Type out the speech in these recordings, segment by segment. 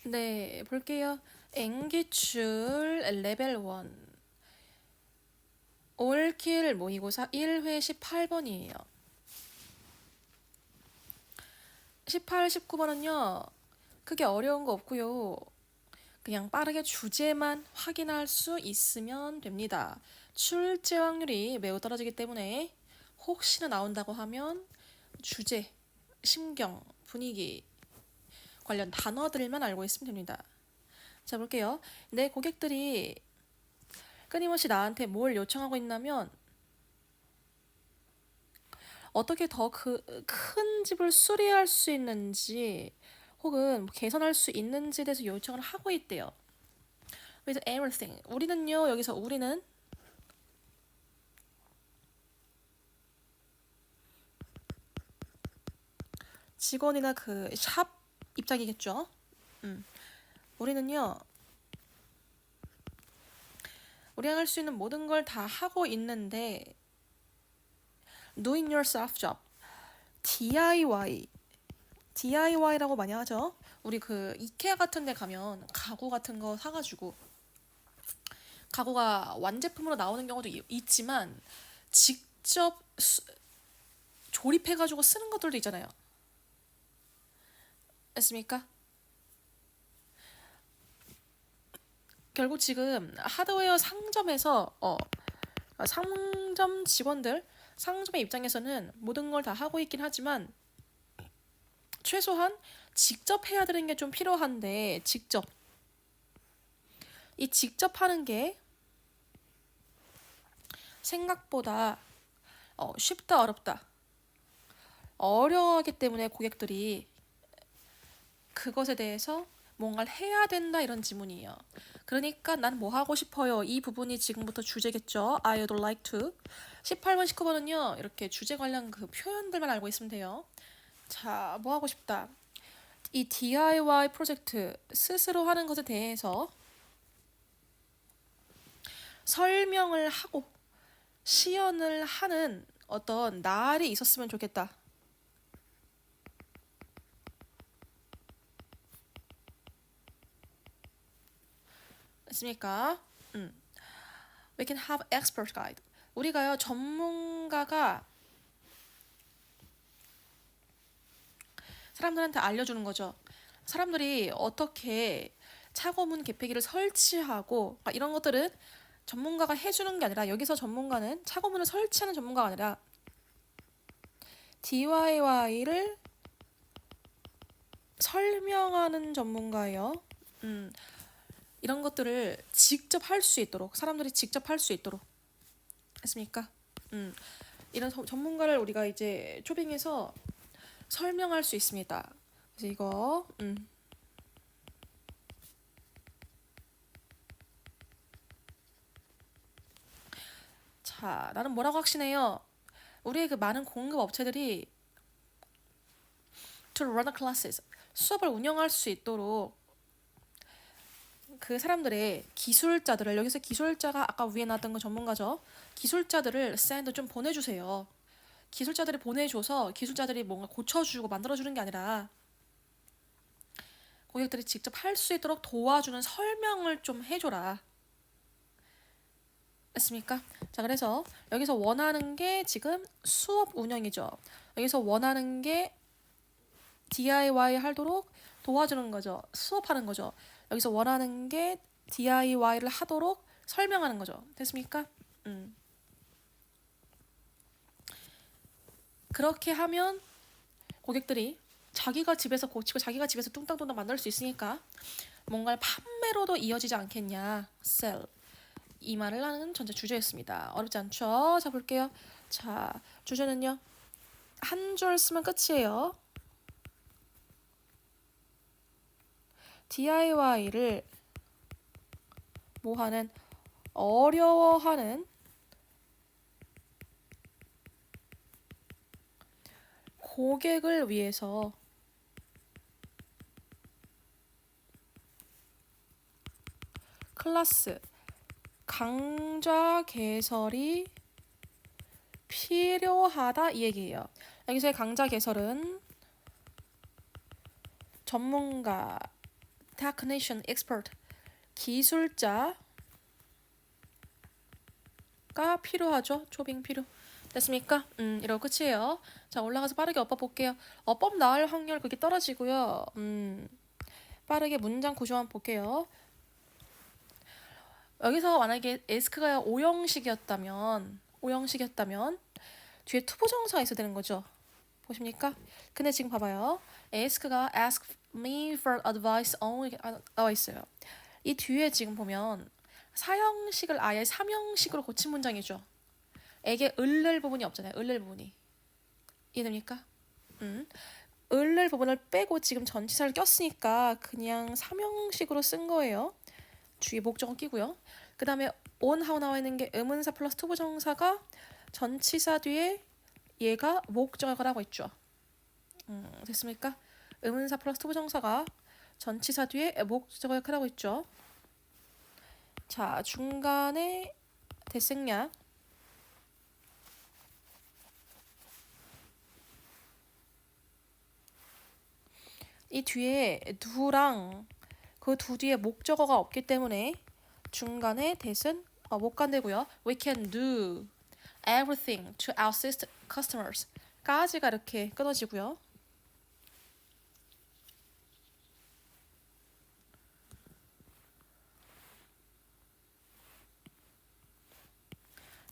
네, 볼게요. 앵기출 레벨 1. 올킬 모의고사 1회 18번이에요. 18, 19번은요. 크게 어려운 거 없고요. 그냥 빠르게 주제만 확인할 수 있으면 됩니다. 출제 확률이 매우 떨어지기 때문에 혹시나 나온다고 하면 주제, 심경, 분위기 관련 단어들만 알고 있으면 됩니다. 자, 볼게요. 내 고객들이 끊임없이 나한테 뭘 요청하고 있냐면 어떻게 더 큰 집을 수리할 수 있는지 혹은 개선할 수 있는지에 대해서 요청을 하고 있대요. 그래서 everything. 우리는요, 여기서 우리는 직원이나 그 샵 입장이겠죠. 우리는요, 우리가 할 수 있는 모든 걸 다 하고 있는데 doing yourself job, DIY라고 많이 하죠. 우리 그 이케아 같은 데 가면 가구 같은 거 사가지고 가구가 완제품으로 나오는 경우도 있지만 직접 조립해가지고 쓰는 것들도 있잖아요. 됐습니까? 결국 지금 하드웨어 상점에서 상점 직원들, 상점의 입장에서는 모든 걸 다 하고 있긴 하지만 최소한 직접 해야 되는 게 좀 필요한데 이 직접 하는 게 생각보다 쉽다 어렵다 어려워하기 때문에 고객들이 그것에 대해서 뭔가를 해야 된다 이런 지문이에요. 그러니까 난 뭐 하고 싶어요. 이 부분이 지금부터 주제겠죠. I would like to. 18번, 19번은요. 이렇게 주제 관련 그 표현들만 알고 있으면 돼요. 자, 뭐 하고 싶다. 이 DIY 프로젝트 스스로 하는 것에 대해서 설명을 하고 시연을 하는 어떤 날이 있었으면 좋겠다. 됐습니까? We can have expert guide. 우리가요, 전문가가 사람들한테 알려주는 거죠. 사람들이 어떻게 차고문 개폐기를 설치하고 이런 것들은 전문가가 해주는 게 아니라 여기서 전문가는 차고문을 설치하는 전문가가 아니라 DIY를 설명하는 전문가예요. 이런 것들을 직접 할 수 있도록 사람들이 직접 할 수 있도록 했습니까? 이런 전문가를 우리가 이제 초빙해서 설명할 수 있습니다. 그래서 이거 자, 나는 뭐라고 확신해요? 우리의 그 많은 공급 업체들이 to run a classes 수업을 운영할 수 있도록 그 사람들의 기술자들을 여기서 기술자가 아까 위에 나왔던 거 전문가죠. 기술자들을 send 좀 보내주세요. 기술자들이 보내줘서 기술자들이 뭔가 고쳐주고 만들어주는 게 아니라 고객들이 직접 할 수 있도록 도와주는 설명을 좀 해줘라. 했습니까? 자, 그래서 여기서 원하는 게 지금 수업 운영이죠. 여기서 원하는 게 DIY 하도록 도와주는 거죠. 수업하는 거죠. 여기서 원하는 게 DIY를 하도록 설명하는 거죠. 됐습니까? 그렇게 하면 고객들이 자기가 집에서 고치고 자기가 집에서 뚱땅뚱땅 만들 수 있으니까 뭔가를 판매로도 이어지지 않겠냐. sell. 이 말을 하는 전체 주제였습니다. 어렵지 않죠? 자, 볼게요. 자, 주제는요. 한 줄 쓰면 끝이에요. DIY를 뭐하는 어려워하는 고객을 위해서 클래스 강좌 개설이 필요하다 이 얘기예요. 여기서의 강좌 개설은 전문가 technician, expert, 기술자가 필요하죠. 초빙 필요. 됐습니까? 이러고 끝이에요. 자, 올라가서 빠르게 어법 볼게요. 어법 나올 확률 그게 떨어지고요. 빠르게 문장 구조 한번 볼게요. 여기서 만약에 ask가 오형식이었다면 뒤에 투부정사가 있어야 되는 거죠. 보십니까? 근데 지금 봐봐요. ask가 ask me for advice only 나와 있어요. 이 뒤에 지금 보면 사형식을 아예 삼형식으로 고친 문장이죠. 에게 을를 부분이 없잖아요. 을를 부분이. 이해됩니까? 을를 부분을 빼고 지금 전치사를 꼈으니까 그냥 삼형식으로 쓴 거예요. 뒤에 목적어 끼고요. 그 다음에 on 하고 나와 있는 게 의문사 플러스 투부정사가 전치사 뒤에 얘가 목적어라고 있죠. 됐습니까? 의문사 플러스 투부정사가 전치사 뒤에 목적어 역할을 하고 있죠. 자, 중간에 대생략. 이 뒤에 두랑 그 두 뒤에 목적어가 없기 때문에 중간에 대신 못 간대고요. We can do everything to assist customers 까지가 이렇게 끊어지고요.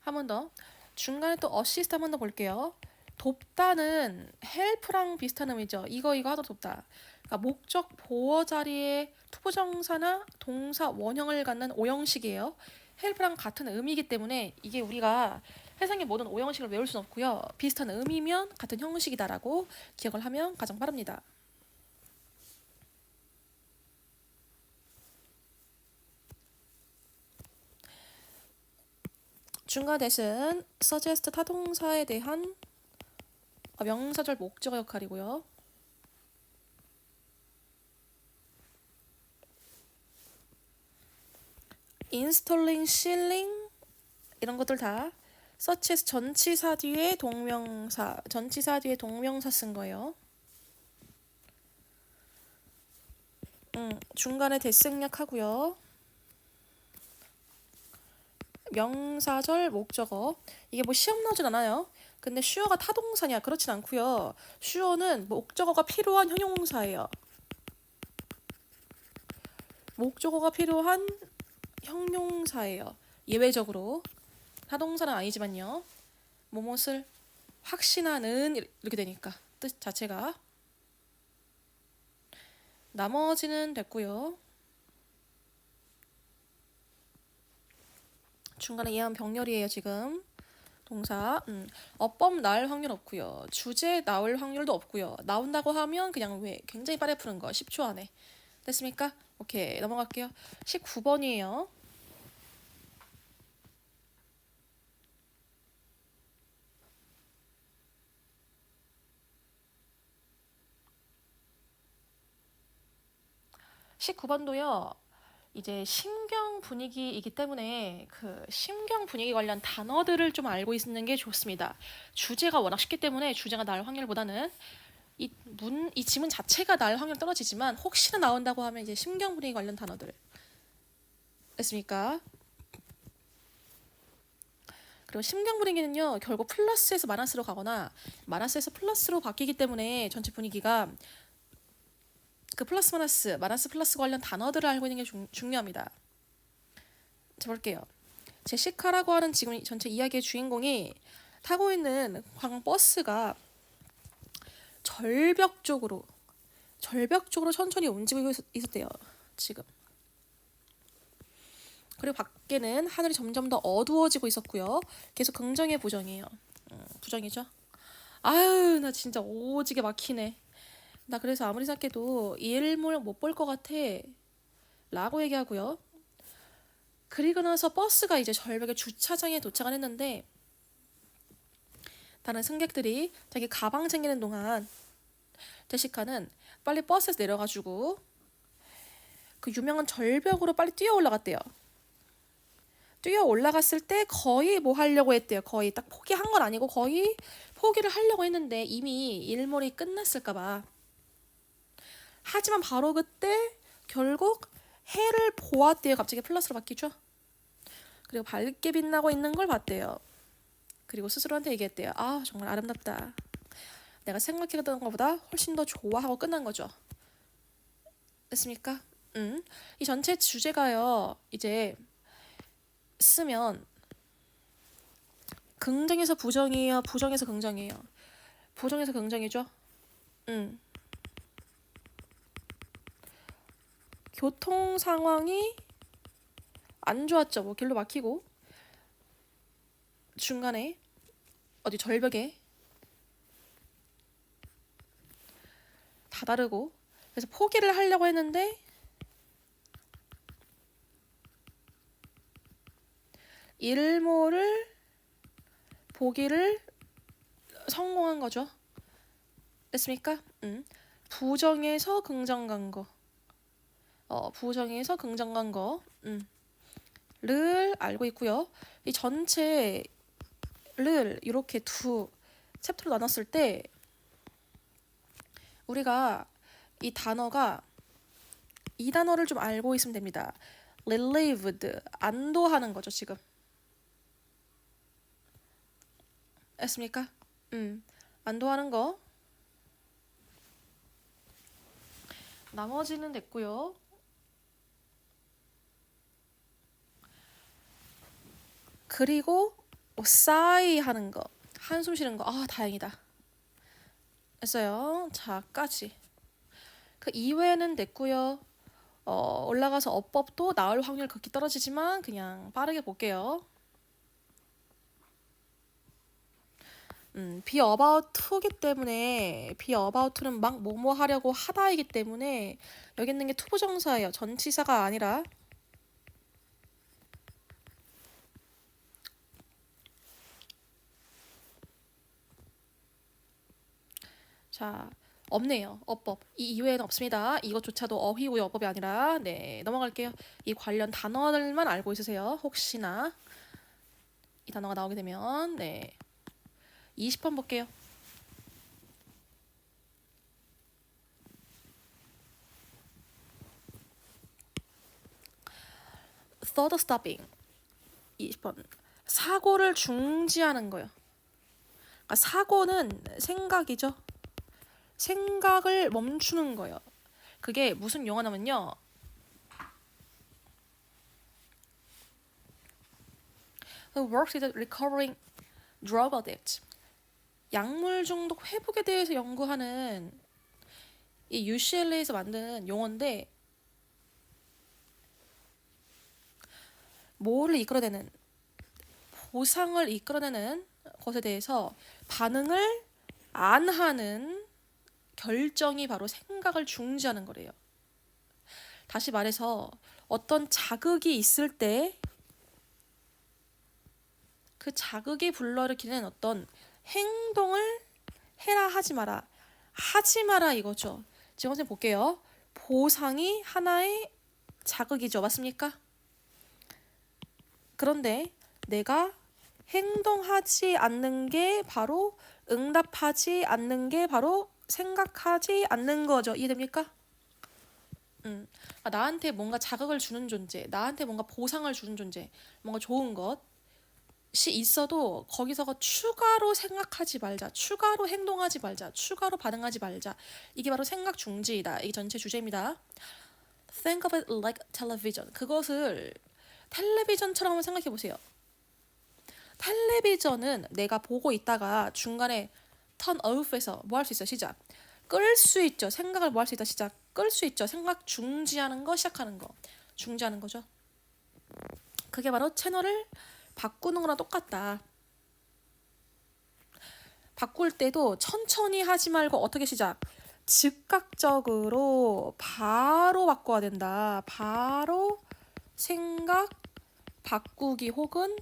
한 번 더. 중간에 또 assist 한 번 더 볼게요. 돕다는 help랑 비슷한 의미죠. 이거 하도 돕다. 그러니까 목적 보어 자리에 투부정사나 동사 원형을 갖는 오형식이에요. help랑 같은 의미이기 때문에 이게 우리가 세상의 모든 오형식을 외울 수는 없고요. 비슷한 의미면 같은 형식이다라고 기억을 하면 가장 빠릅니다. 중간 대신 suggest 타동사에 대한 명사절 목적어 역할이고요. installing, sealing 이런 것들 다 such as 전치사 뒤에 동명사 쓴 거예요. 중간에 대생략 하고요. 명사절 목적어. 이게 뭐 시험 나오진 않아요. 근데 슈어가 타동사냐? 그렇진 않고요. 슈어는 목적어가 필요한 형용사예요. 목적어가 필요한 형용사예요. 예외적으로. 타동사는 아니지만요. 무엇을 확신하는 이렇게 되니까 뜻 자체가. 나머지는 됐고요. 중간에 예한 병렬이에요 지금. 동사. 어법 나올 확률 없고요. 주제 나올 확률도 없고요. 나온다고 하면 그냥 왜 굉장히 빠르게 푸는 거 10초 안에. 됐습니까? 오케이, 넘어갈게요. 19번이에요. (19번도요) 이제 심경 분위기이기 때문에 그 심경 분위기 관련 단어들을 좀 알고 있는 게 좋습니다. 주제가 워낙 쉽기 때문에 주제가 나올 확률보다는 이 지문 자체가 나올 확률 떨어지지만 혹시나 나온다고 하면 이제 심경 분위기 관련 단어들. 됐습니까? 그리고 심경 분위기는요, 결국 플러스에서 마이너스로 가거나 마이너스에서 플러스로 바뀌기 때문에 전체 분위기가 그 플러스 마이너스 플러스 관련 단어들을 알고 있는 게 중요합니다. 자, 볼게요. 제시카라고 하는 지금 전체 이야기의 주인공이 타고 있는 광버스가 절벽 쪽으로 천천히 움직이고 있었대요. 지금. 그리고 밖에는 하늘이 점점 더 어두워지고 있었고요. 계속 긍정의 부정이에요. 부정이죠. 아유, 나 진짜 오지게 막히네. 나 그래서 아무리 생각해도 이 일몰 못 볼 것 같아 라고 얘기하고요. 그리고 나서 버스가 이제 절벽의 주차장에 도착을 했는데 다른 승객들이 자기 가방 챙기는 동안 제시카는 빨리 버스에서 내려가지고 그 유명한 절벽으로 빨리 뛰어 올라갔대요. 뛰어 올라갔을 때 거의 뭐 하려고 했대요. 거의 딱 포기한 건 아니고 거의 포기를 하려고 했는데 이미 일몰이 끝났을까 봐. 하지만 바로 그때 결국 해를 보았대요. 갑자기 플러스로 바뀌죠. 그리고 밝게 빛나고 있는 걸 봤대요. 그리고 스스로한테 얘기했대요. 아, 정말 아름답다. 내가 생각했던 것보다 훨씬 더 좋아하고 끝난 거죠. 됐습니까? 이 전체 주제가요. 이제 쓰면 긍정에서 부정이에요. 부정에서 긍정이에요. 부정에서 긍정이죠. 교통 상황이 안 좋았죠. 뭐 길로 막히고 중간에 어디 절벽에 다다르고 그래서 포기를 하려고 했는데 일몰을 보기를 성공한 거죠. 됐습니까? 부정에서 긍정 간 거. 부정에서 긍정 간 거. 를 알고 있고요. 이 전체를 이렇게 두 챕터로 나눴을 때 우리가 이 단어를 좀 알고 있으면 됩니다. relieved, 안도하는 거죠, 지금. 했습니까? 안도하는 거. 나머지는 됐고요. 그리고 sigh 하는 거. 한숨 쉬는 거. 아, 다행이다. 했어요. 자까지. 그 이외에는 됐고요. 올라가서 어법도 나올 확률 극히 떨어지지만 그냥 빠르게 볼게요. be about to기 때문에 be about to는 막 뭐뭐 하려고 하다이기 때문에 여기 있는 게 투부정사예요. 전치사가 아니라. 자, 없네요. 어법. 이 이외에는 없습니다. 이것조차도 어휘고요. 어법이 아니라. 네, 넘어갈게요. 이 관련 단어들만 알고 있으세요. 혹시나 이 단어가 나오게 되면. 네, 20번 볼게요. thought stopping. 20번. 사고를 중지하는 거요. 그러니까 사고는 생각이죠. 생각을 멈추는 거예요. 그게 무슨 용어냐면요. Who works with a recovering drug addict. 약물 중독 회복에 대해서 연구하는 이 UCLA에서 만든 용어인데 뭐를 이끌어내는 보상을 이끌어내는 것에 대해서 반응을 안 하는 결정이 바로 생각을 중지하는 거래요. 다시 말해서 어떤 자극이 있을 때 그 자극이 불러일으키는 어떤 행동을 해라 하지 마라 하지 마라 이거죠. 지금 선생님 볼게요. 보상이 하나의 자극이죠. 맞습니까? 그런데 내가 행동하지 않는 게 바로 응답하지 않는 게 바로 생각하지 않는 거죠. 이해됩니까? 나한테 뭔가 자극을 주는 존재, 나한테 뭔가 보상을 주는 존재, 뭔가 좋은 것이 있어도 거기서가 추가로 생각하지 말자, 추가로 행동하지 말자, 추가로 반응하지 말자. 이게 바로 생각 중지이다. 이게 전체 주제입니다. Think of it like television. 그것을 텔레비전처럼 한번 생각해 보세요. 텔레비전은 내가 보고 있다가 중간에 turn off해서 뭐 할 수 있어? 시작. 끌 수 있죠. 생각을 뭐 할 수 있다. 시작. 끌 수 있죠. 생각 중지하는 거, 시작하는 거. 중지하는 거죠. 그게 바로 채널을 바꾸는 거랑 똑같다. 바꿀 때도 천천히 하지 말고 어떻게 시작? 즉각적으로 바로 바꿔야 된다. 바로 생각 바꾸기 혹은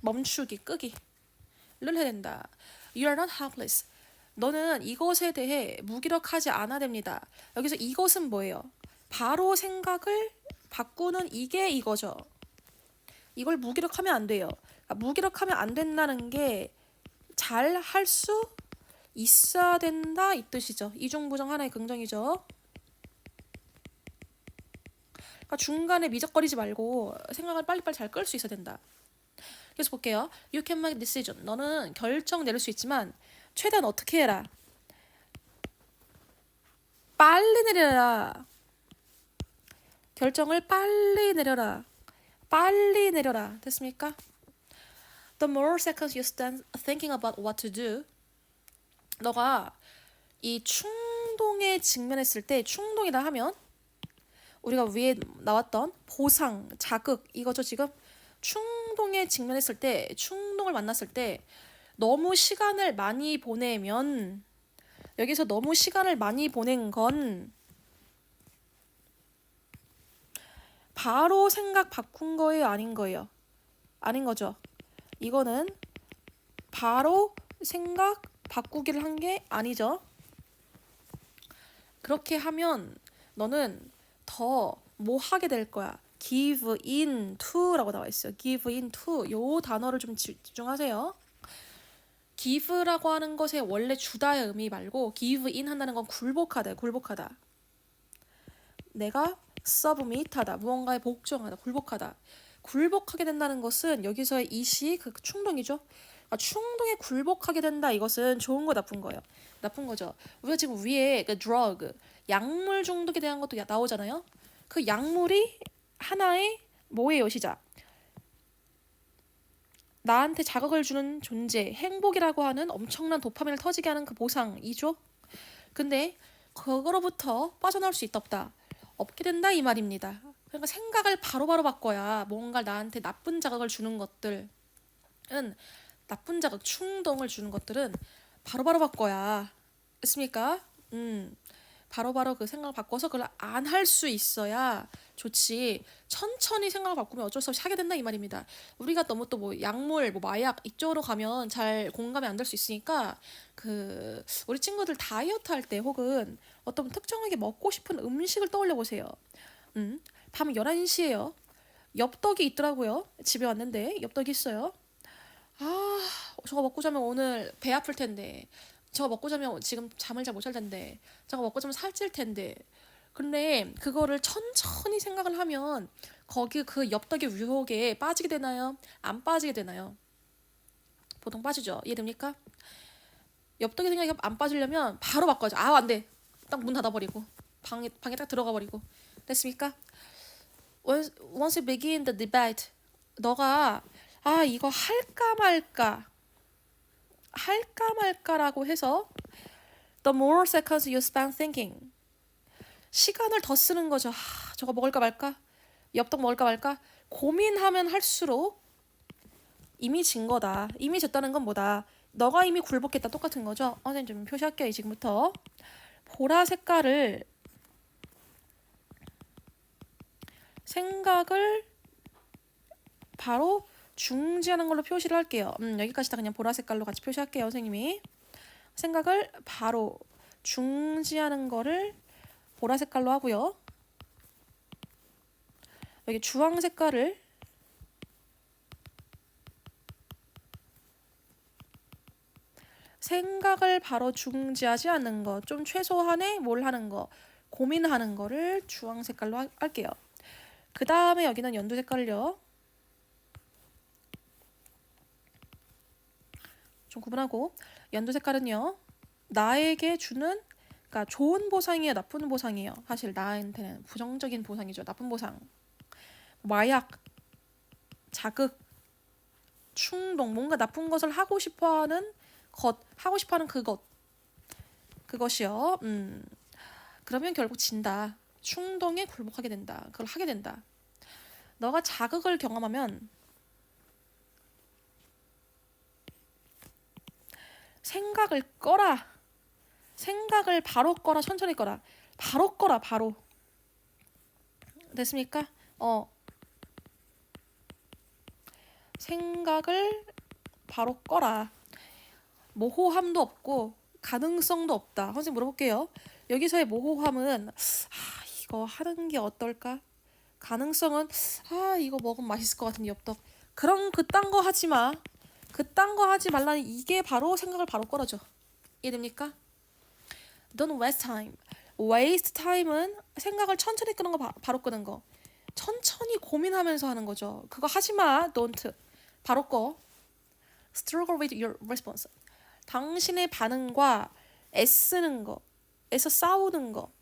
멈추기, 끄기를 해야 된다. You are not helpless. 너는 이것에 대해 무기력하지 않아야 됩니다. 여기서 이것은 뭐예요? 바로 생각을 바꾸는 이게 이거죠. 이걸 무기력하면 안 돼요. 그러니까 무기력하면 안 된다는 게 잘 할 수 있어야 된다 이 뜻이죠. 이중부정 하나의 긍정이죠. 그러니까 중간에 미적거리지 말고 생각을 빨리빨리 잘 끌 수 있어야 된다. 그래서 볼게요. You can make decision. 너는 결정 내릴 수 있지만 최대한 어떻게 해라. 빨리 내려라. 결정을 빨리 내려라. 빨리 내려라. 됐습니까? The more seconds you spend thinking about what to do, 너가 이 충동에 직면했을 때, 충동이라 하면 우리가 위에 나왔던 보상, 자극 이거죠. 지금 충동에 직면했을 때, 충동을 만났을 때 너무 시간을 많이 보내면, 여기서 너무 시간을 많이 보낸 건 바로 생각 바꾼 거예요, 아닌 거예요? 아닌 거죠. 이거는 바로 생각 바꾸기를 한 게 아니죠. 그렇게 하면 너는 더 뭐 하게 될 거야. give in to라고 나와 있어요. give in to. 요 단어를 좀 집중하세요. give라고 하는 것의 원래 주다의 의미 말고 give in 한다는 건 굴복하다. 굴복하다. 내가 submit하다. 무언가에 복종하다. 굴복하다. 굴복하게 된다는 것은 여기서의 이시 그 충동이죠. 충동에 굴복하게 된다. 이것은 좋은 거 나쁜 거예요. 나쁜 거죠. 우리가 지금 위에 그 drug, 약물 중독에 대한 것도 나오잖아요. 그 약물이 하나의 뭐예요, 시작. 나한테 자극을 주는 존재, 행복이라고 하는 엄청난 도파민을 터지게 하는 그 보상이죠. 근데 그거로부터 빠져나올 수 있다 없다. 없게 된다 이 말입니다. 그러니까 생각을 바로바로 바꿔야 뭔가 나한테 나쁜 자극을 주는 것들은 나쁜 자극, 충동을 주는 것들은 바로바로 바꿔야 했습니까? 바로바로 그 생각을 바꿔서 그걸 안 할 수 있어야 좋지. 천천히 생각을 바꾸면 어쩔 수 없이 하게 된다 이 말입니다. 우리가 너무 또 뭐 약물, 뭐 마약 이쪽으로 가면 잘 공감이 안 될 수 있으니까 그 우리 친구들 다이어트 할 때 혹은 어떤 특정하게 먹고 싶은 음식을 떠올려 보세요. 밤 11시에요. 엽떡이 있더라고요. 집에 왔는데 엽떡이 있어요. 아, 저거 먹고 자면 오늘 배 아플 텐데. 저거 먹고 자면 지금 잠을 잘 못 잘 텐데. 저거 먹고 자면 살찔 텐데. 근데 그거를 천천히 생각을 하면 거기 그 엽떡의 유혹에 빠지게 되나요? 안 빠지게 되나요? 보통 빠지죠. 이해됩니까? 엽떡의 생각이 안 빠지려면 바로 바꿔야죠. 아, 안 돼. 딱 문 닫아버리고 방에 딱 들어가 버리고. 됐습니까? Once you begin the debate, 너가 이거 할까 말까라고 해서 the more seconds you spend thinking, 시간을 더 쓰는 거죠. 저거 먹을까 말까? 엽떡 먹을까 말까? 고민하면 할수록 이미 진 거다. 이미 졌다는 건 뭐다? 너가 이미 굴복했다. 똑같은 거죠. 선생님 좀 표시할게요. 지금부터 보라 색깔을 생각을 바로 중지하는 걸로 표시를 할게요. 여기까지 다 그냥 보라 색깔로 같이 표시할게요. 선생님이 생각을 바로 중지하는 거를 보라 색깔로 하고요. 여기 주황 색깔을 생각을 바로 중지하지 않는 거, 좀 최소한의 뭘 하는 거, 고민하는 거를 주황 색깔로 할게요. 그 다음에 여기는 연두 색깔을요. 좀 구분하고, 연두 색깔은요. 나에게 주는, 그러니까 좋은 보상이에요, 나쁜 보상이에요. 사실 나한테는 부정적인 보상이죠. 나쁜 보상. 마약, 자극, 충동, 뭔가 나쁜 것을 하고 싶어하는 것, 하고 싶어하는 그것이요. 그러면 결국 진다. 충동에 굴복하게 된다. 그걸 하게 된다. 너가 자극을 경험하면 생각을 꺼라. 생각을 바로 꺼라. 천천히 꺼라. 바로 꺼라. 바로. 됐습니까? 생각을 바로 꺼라. 모호함도 없고 가능성도 없다. 선생님 물어볼게요. 여기서의 모호함은 이거 하는 게 어떨까? 가능성은 이거 먹으면 맛있을 것 같은데 엽떡. 그런 그딴 거 하지 마. 그딴 거 하지 말라는 이게 바로 생각을 바로 끌어줘. 이해됩니까? Don't waste time. waste time은 생각을 천천히 끄는 거 바로 끄는 거. 천천히 고민하면서 하는 거죠. 그거 하지 마. don't. 바로 꺼. struggle with your response. 당신의 반응과 애쓰는 거, 애써 싸우는 거,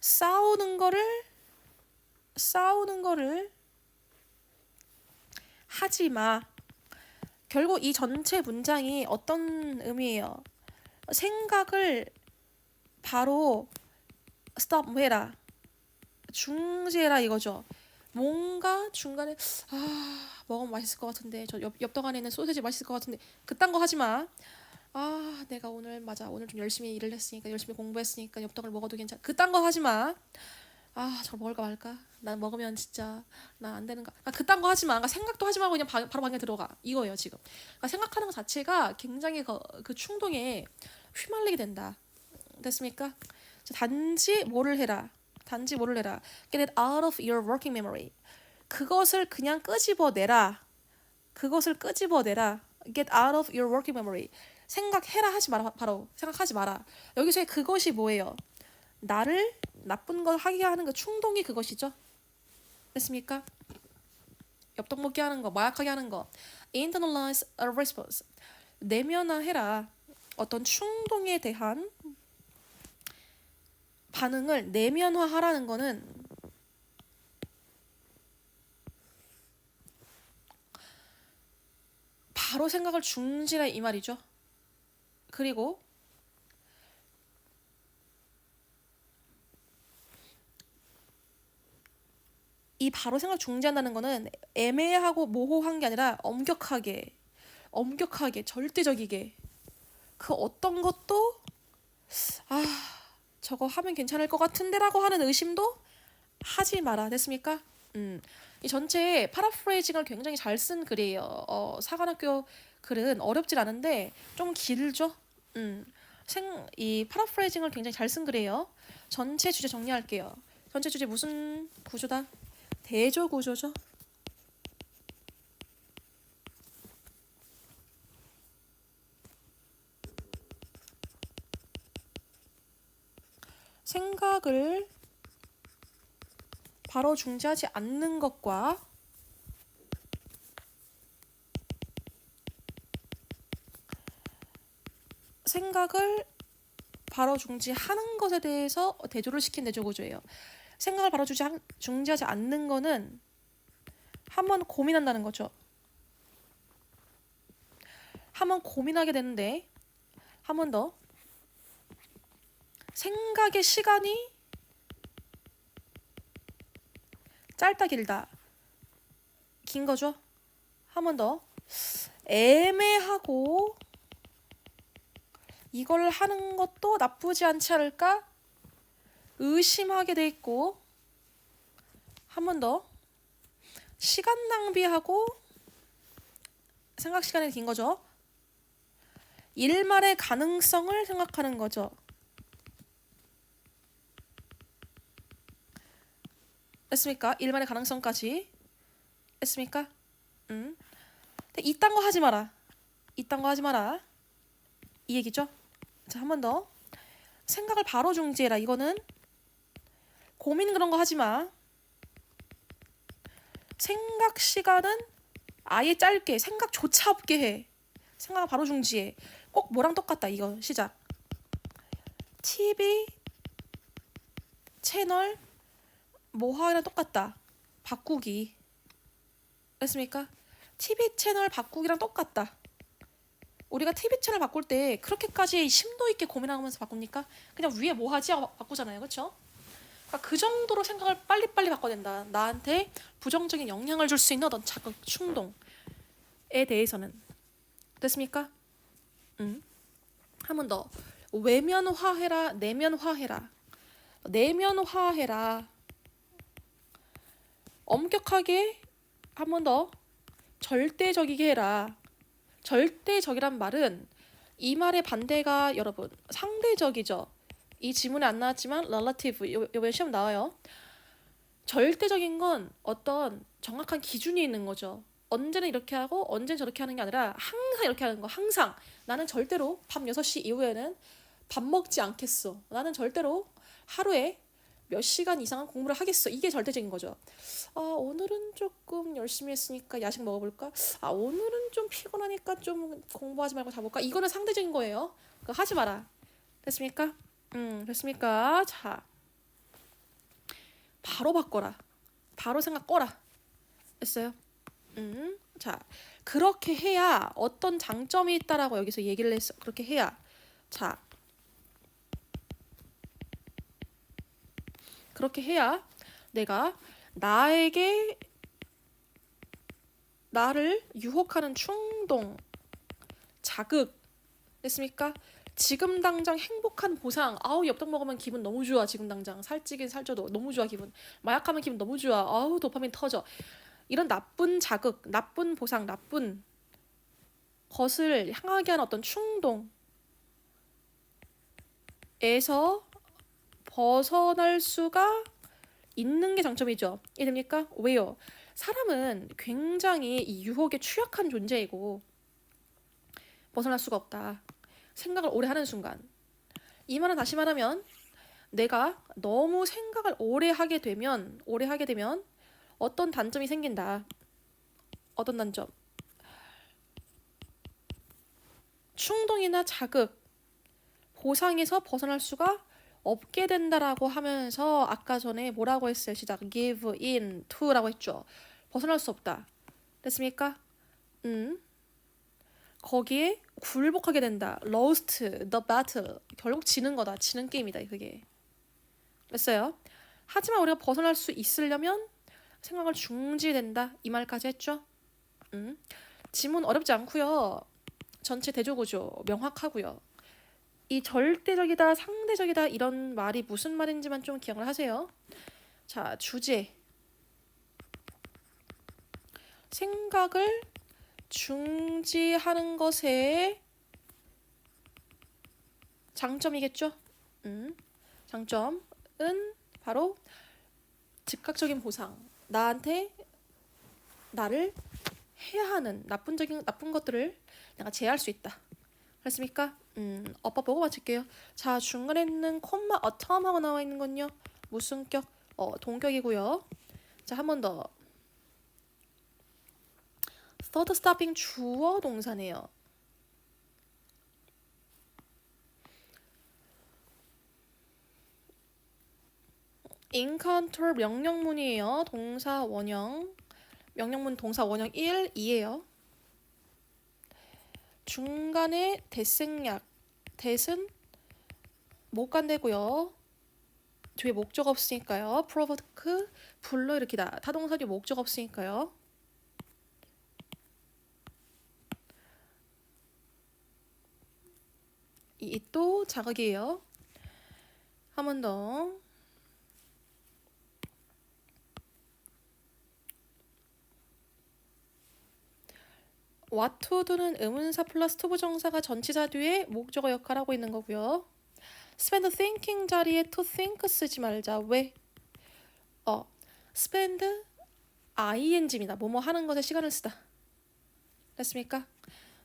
싸우는 거를 하지 마. 결국 이 전체 문장이 어떤 의미예요? 생각을 바로 stop 해라. 중지해라 이거죠. 뭔가 중간에 먹으면 맛있을 것 같은데 저 엽떡 안에 있는 소세지 맛있을 것 같은데 그딴 거 하지 마. 내가 오늘 좀 열심히 일을 했으니까 열심히 공부했으니까 엽떡을 먹어도 괜찮아. 그딴 거 하지 마. 저걸 먹을까 말까? 난 먹으면 진짜 난 안 되는가? 그딴 거 하지 마. 생각도 하지 말고 그냥 바로 방에 들어가. 이거예요 지금. 생각하는 것 자체가 굉장히 그 충동에 휘말리게 된다. 됐습니까? 단지 뭐를 해라. Get it out of your working memory. 그것을 그냥 끄집어내라. Get out of your working memory. 생각해라 하지 마라. 바로 생각하지 마라. 여기서의 그것이 뭐예요? 나를 나쁜 걸 하게 하는 그 충동이 그것이죠. 됐습니까? 엽떡 먹게 하는 거, 마약하게 하는 거. Internalize a response. 내면화해라. 어떤 충동에 대한 반응을 내면화하라는 거는 바로 생각을 중지라 이 말이죠. 그리고 이 바로 생각 중지한다는 거는 애매하고 모호한 게 아니라 엄격하게 절대적이게 그 어떤 것도 저거 하면 괜찮을 것 같은데라고 하는 의심도 하지 마라. 됐습니까? 이 전체 파라프레이징을 굉장히 잘 쓴 글이에요. 사관학교 글은 어렵질 않은데 좀 길죠. 이 파라프레이징을 굉장히 잘 쓴 글이에요. 전체 주제 정리할게요. 전체 주제 무슨 구조다? 대조 구조죠. 생각을 바로 중지하지 않는 것과 생각을 바로 중지하는 것에 대해서 대조를 시킨 대조 구조예요. 생각을 바로 중지하지 않는 거는 한번 고민한다는 거죠. 한번 고민하게 되는데 한 번 더 생각의 시간이 짧다 길다 긴 거죠. 한 번 더 애매하고 이걸 하는 것도 나쁘지 않지 않을까 의심하게 돼 있고 한 번 더 시간 낭비하고 생각 시간이 긴 거죠. 일말의 가능성을 생각하는 거죠. 됐습니까? 일말의 가능성까지 했습니까? 이딴 거 하지 마라. 이 얘기죠. 자, 한 번 더. 생각을 바로 중지해라. 이거는 고민 그런 거 하지 마. 생각 시간은 아예 짧게 생각조차 없게 해. 생각을 바로 중지해. 꼭 뭐랑 똑같다. 이거 시작. TV 채널 뭐하랑 똑같다. 바꾸기. 됐습니까? TV 채널 바꾸기랑 똑같다. 우리가 TV 채널 바꿀 때 그렇게까지 심도 있게 고민하면서 바꿉니까? 그냥 위에 뭐 하지 하고 바꾸잖아요. 그렇죠? 그러니까 그 정도로 생각을 빨리빨리 바꿔야 된다. 나한테 부정적인 영향을 줄 수 있는 어떤 자극, 충동에 대해서는. 됐습니까? 한 번 더. 외면화해라, 내면화해라. 엄격하게 한 번 더 절대적이게 해라. 절대적이란 말은 이 말의 반대가 여러분 상대적이죠. 이 지문에 안 나왔지만 relative 이번에 시험 나와요. 절대적인 건 어떤 정확한 기준이 있는 거죠. 언제는 이렇게 하고 언제는 저렇게 하는 게 아니라 항상 이렇게 하는 거. 항상 나는 절대로 밤 6시 이후에는 밥 먹지 않겠어. 나는 절대로 하루에 몇 시간 이상은 공부를 하겠어. 이게 절대적인 거죠. 아, 오늘은 조금 열심히 했으니까 야식 먹어볼까? 아, 오늘은 좀 피곤하니까 좀 공부하지 말고 자볼까? 이거는 상대적인 거예요. 그거 하지 마라. 됐습니까? 됐습니까? 자, 바로 바꿔라. 바로 생각 꺼라. 됐어요? 자, 그렇게 해야 어떤 장점이 있다라고 여기서 얘기를 했어. 그렇게 해야. 자, 그렇게 해야 내가 나에게 나를 유혹하는 충동, 자극, 됐습니까? 지금 당장 행복한 보상. 아우, 엽떡 먹으면 기분 너무 좋아. 지금 당장 살찌긴 살쪄도 너무 좋아 기분. 마약하면 기분 너무 좋아. 아우, 도파민 터져. 이런 나쁜 자극, 나쁜 보상, 나쁜 것을 향하게 하는 어떤 충동에서 벗어날 수가 있는 게 장점이죠. 이해됩니까? 왜요? 사람은 굉장히 이 유혹에 취약한 존재이고 벗어날 수가 없다. 생각을 오래 하는 순간. 이 말은 다시 말하면 내가 너무 생각을 오래 하게 되면 어떤 단점이 생긴다. 어떤 단점? 충동이나 자극, 보상에서 벗어날 수가 없게 된다라고 하면서 아까 전에 뭐라고 했어요? 시작. give in to라고 했죠. 벗어날 수 없다. 됐습니까? 거기에 굴복하게 된다. lost the battle. 결국 지는 거다. 지는 게임이다. 그게. 됐어요? 하지만 우리가 벗어날 수 있으려면 생각을 중지된다. 이 말까지 했죠? 지문 어렵지 않고요. 전체 대조구조 명확하고요. 이 절대적이다, 상대적이다 이런 말이 무슨 말인지만 좀 기억을 하세요. 자, 주제. 생각을 중지하는 것의 장점이겠죠? 장점은 바로 즉각적인 보상. 나한테 나를 해야 하는 나쁜 것들을 내가 제어할 수 있다. 그렇습니까? 어법 보고 맞출게요. 자, 중간에 있는 콤마 autumn하고 나와 있는 건요. 무슨격? 동격이고요. 자, 한 번 더. start stopping 주어 동사네요. encounter 명령문이에요. 동사 원형. 명령문 동사 원형 1, 2예요. 중간에 대생략. 대은 못 간대고요. 뒤에 목적 없으니까요. provoke 불러일으키다. 타동사 뒤에 목적 없으니까요. 이 또 자극이에요. 한 번 더. what to do는 의문사 플러스 to 부정사가 전치사 뒤에 목적어 역할을 하고 있는 거고요. spend thinking 자리에 to think 쓰지 말자. 왜? spend ing입니다. 뭐뭐 하는 것에 시간을 쓰다. 됐습니까?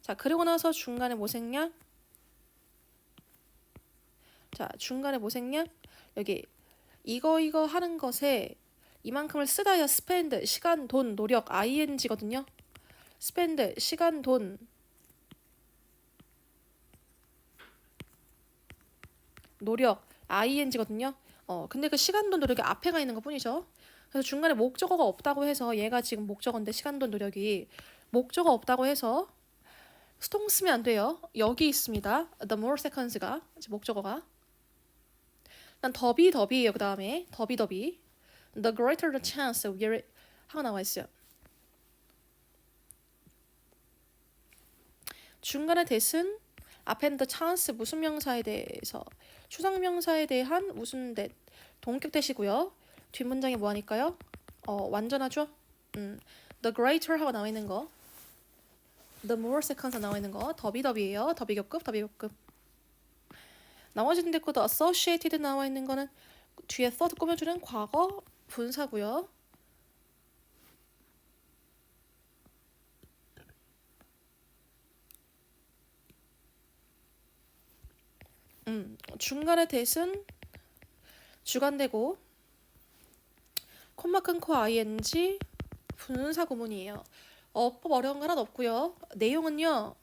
자, 그리고 나서 중간에 뭐 생략? 자, 중간에 뭐 생략? 여기 이거 하는 것에 이만큼을 쓰다야 spend 시간, 돈, 노력 ing거든요. spend 시간, 돈, 노력 ing거든요. 근데 그 시간, 돈, 노력이 앞에 가 있는 것 뿐이죠. 그래서 중간에 목적어가 없다고 해서 얘가 지금 목적어인데 시간, 돈, 노력이 목적어 없다고 해서 수동 쓰면 안 돼요. 여기 있습니다. The more seconds가 목적어가. 난 더비예요. 그 다음에 더비. The greater the chance we're 하고 나와 있어요. 중간에 대신 앞에 the chance 무슨 명사에 대해서 추상 명사에 대한 무슨 대 동격 대시고요. 뒷문장에 뭐 하니까요? 완전하죠? The greater 하고 나와 있는 거. The more seconds 나와 있는 거. 더비예요. 더비교급. 나머지는 됐고 the associated 나와 있는 거는 뒤에 third 꾸며주는 과거 분사고요. 중간에 대신 주관되고 콤마 끊고 ing 분사 구문이에요. 어법 어려운 거 하나도 없고요. 내용은요.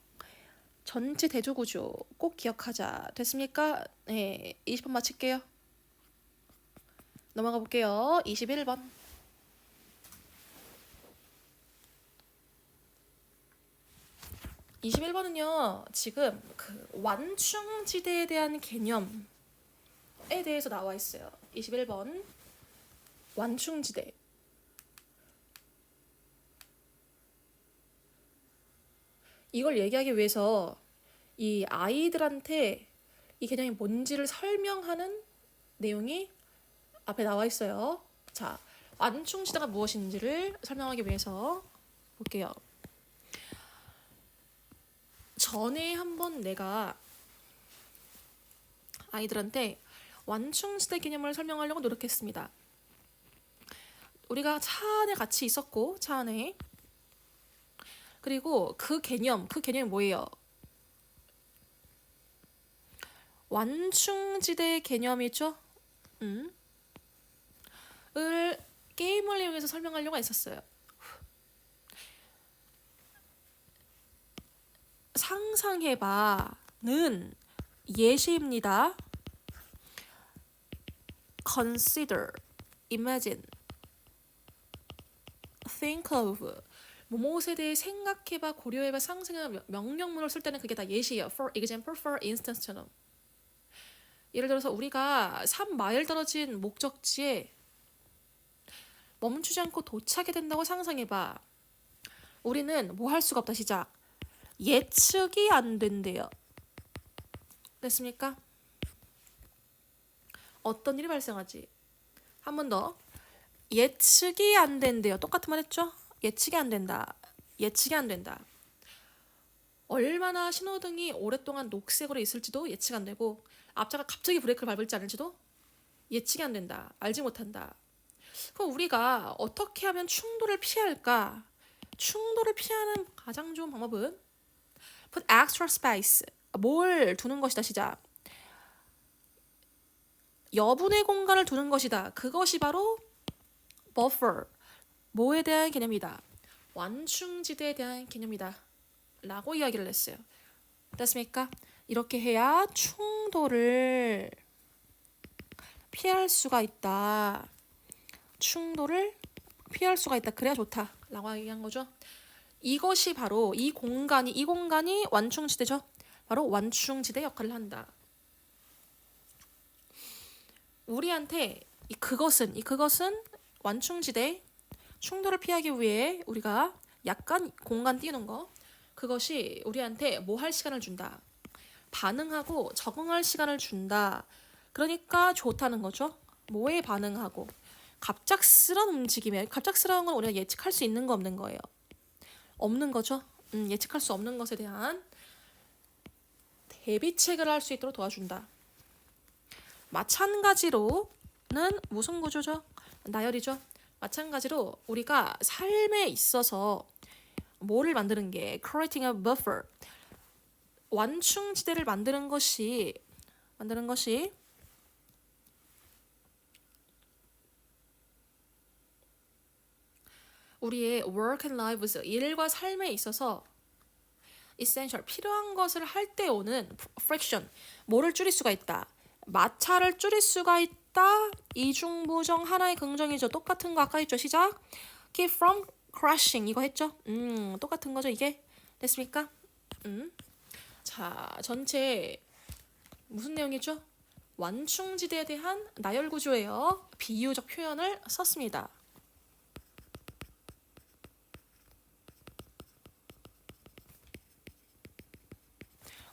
전체 대조구조 꼭 기억하자. 됐습니까? 네, 20번 마칠게요. 넘어가 볼게요. 21번. 21번은요. 지금 그 완충지대에 대한 개념에 대해서 나와 있어요. 21번. 완충지대. 이걸 얘기하기 위해서 이 아이들한테 이 개념이 뭔지를 설명하는 내용이 앞에 나와 있어요. 자, 완충지대가 무엇인지를 설명하기 위해서 볼게요. 전에 한번 내가 아이들한테 완충지대 개념을 설명하려고 노력했습니다. 우리가 차 안에 같이 있었고, 차 안에. 그리고 그 개념이 뭐예요? 완충지대 개념이죠? 을 게임을 이용해서 설명하려고 했었어요. 상상해봐는 예시입니다. Consider, imagine, think of. 무엇에 대해 생각해봐, 고려해봐, 상상해봐 명령문을 쓸 때는 그게 다 예시예요. For example, for instance처럼. 예를 들어서 우리가 3마일 떨어진 목적지에 멈추지 않고 도착이 된다고 상상해봐. 우리는 뭐 할 수가 없다. 시작. 예측이 안 된대요. 됐습니까? 어떤 일이 발생하지? 한 번 더. 예측이 안 된대요. 똑같은 말 했죠? 예측이 안 된다. 예측이 안 된다. 얼마나 신호등이 오랫동안 녹색으로 있을지도 예측 안 되고 앞차가 갑자기 브레이크를 밟을지 않을지도 예측이 안 된다. 알지 못한다. 그럼 우리가 어떻게 하면 충돌을 피할까? 충돌을 피하는 가장 좋은 방법은 put extra space. 뭘 두는 것이다. 시작. 여분의 공간을 두는 것이다. 그것이 바로 buffer. 뭐에 대한 개념이다. 완충지대에 대한 개념이다. 라고 이야기를 했어요. 됐습니까? 이렇게 해야 충돌을 피할 수가 있다. 충돌을 피할 수가 있다. 그래야 좋다. 라고 얘기한 거죠. 이것이 바로 이 공간이 완충지대죠. 바로 완충지대 역할을 한다. 우리한테 그것은 완충지대 충돌을 피하기 위해 우리가 약간 공간 띄우는 거 그것이 우리한테 뭐 할 시간을 준다. 반응하고 적응할 시간을 준다. 그러니까 좋다는 거죠. 뭐에 반응하고 갑작스러운 움직임에 갑작스러운 건 우리가 예측할 수 있는 거 없는 거예요. 없는 거죠. 예측할 수 없는 것에 대한 대비책을 할 수 있도록 도와준다. 마찬가지로는 무슨 구조죠? 나열이죠. 마찬가지로 우리가 삶에 있어서 뭐를 만드는 게 creating a buffer 완충지대를 만드는 것이 우리의 work and lives 일과 삶에 있어서 essential 필요한 것을 할 때 오는 friction 뭐를 줄일 수가 있다. 마찰을 줄일 수가 있다. 이중부정 하나의 긍정이죠. 똑같은 거 아까 했죠. 시작. Keep from crashing 이거 했죠. 똑같은 거죠. 이게 됐습니까? 자, 전체 무슨 내용이죠? 완충지대에 대한 나열 구조예요. 비유적 표현을 썼습니다.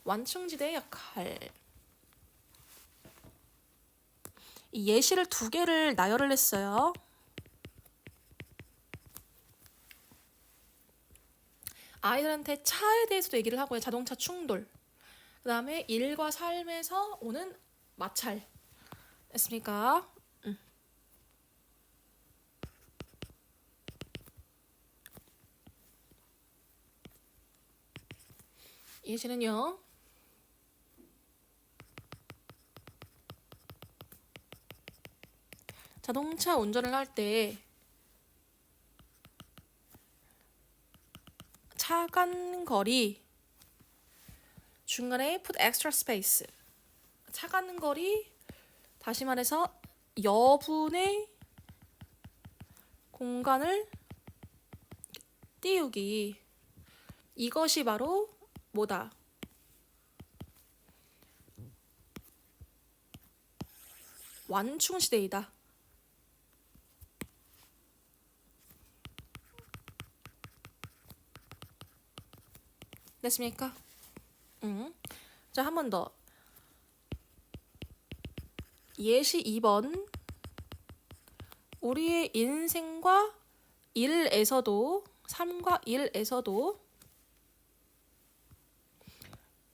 완충지대의 역할. 이 예시를 2개를 나열을 했어요. 아이들한테 차에 대해서도 얘기를 하고요. 자동차 충돌. 그 다음에 일과 삶에서 오는 마찰. 됐습니까? 예시는요. 자동차 운전을 할 때 차간 거리 중간에 put extra space. 차간 거리 다시 말해서 여분의 공간을 띄우기. 이것이 바로 뭐다? 완충시대이다. 됐습니까? 자, 한 번 더. 예시 2번. 우리의 인생과 일에서도, 삶과 일에서도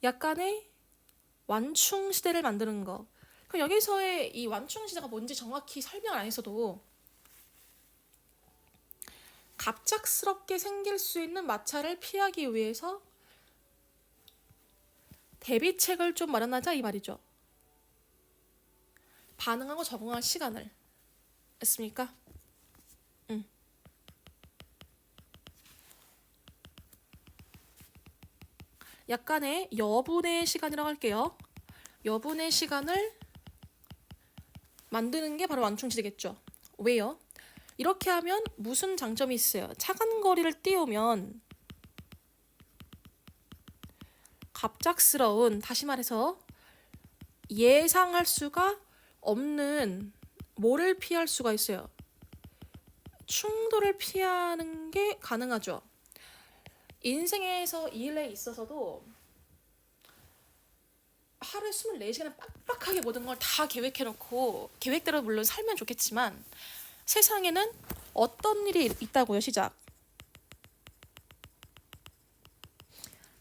약간의 완충시대를 만드는 거. 그럼 여기서의 이 완충시대가 뭔지 정확히 설명을 안 했어도 갑작스럽게 생길 수 있는 마찰을 피하기 위해서 대비책을 좀 마련하자 이 말이죠. 반응하고 적응할 시간을. 했습니까? 약간의 여분의 시간이라고 할게요. 여분의 시간을 만드는 게 바로 완충시대겠죠. 왜요? 이렇게 하면 무슨 장점이 있어요? 차간 거리를 띄우면 갑작스러운, 다시 말해서 예상할 수가 없는 뭐를 피할 수가 있어요? 충돌을 피하는 게 가능하죠. 인생에서 일에 있어서도 하루에 24시간을 빡빡하게 모든 걸 다 계획해놓고 계획대로 물론 살면 좋겠지만 세상에는 어떤 일이 있다고요? 시작.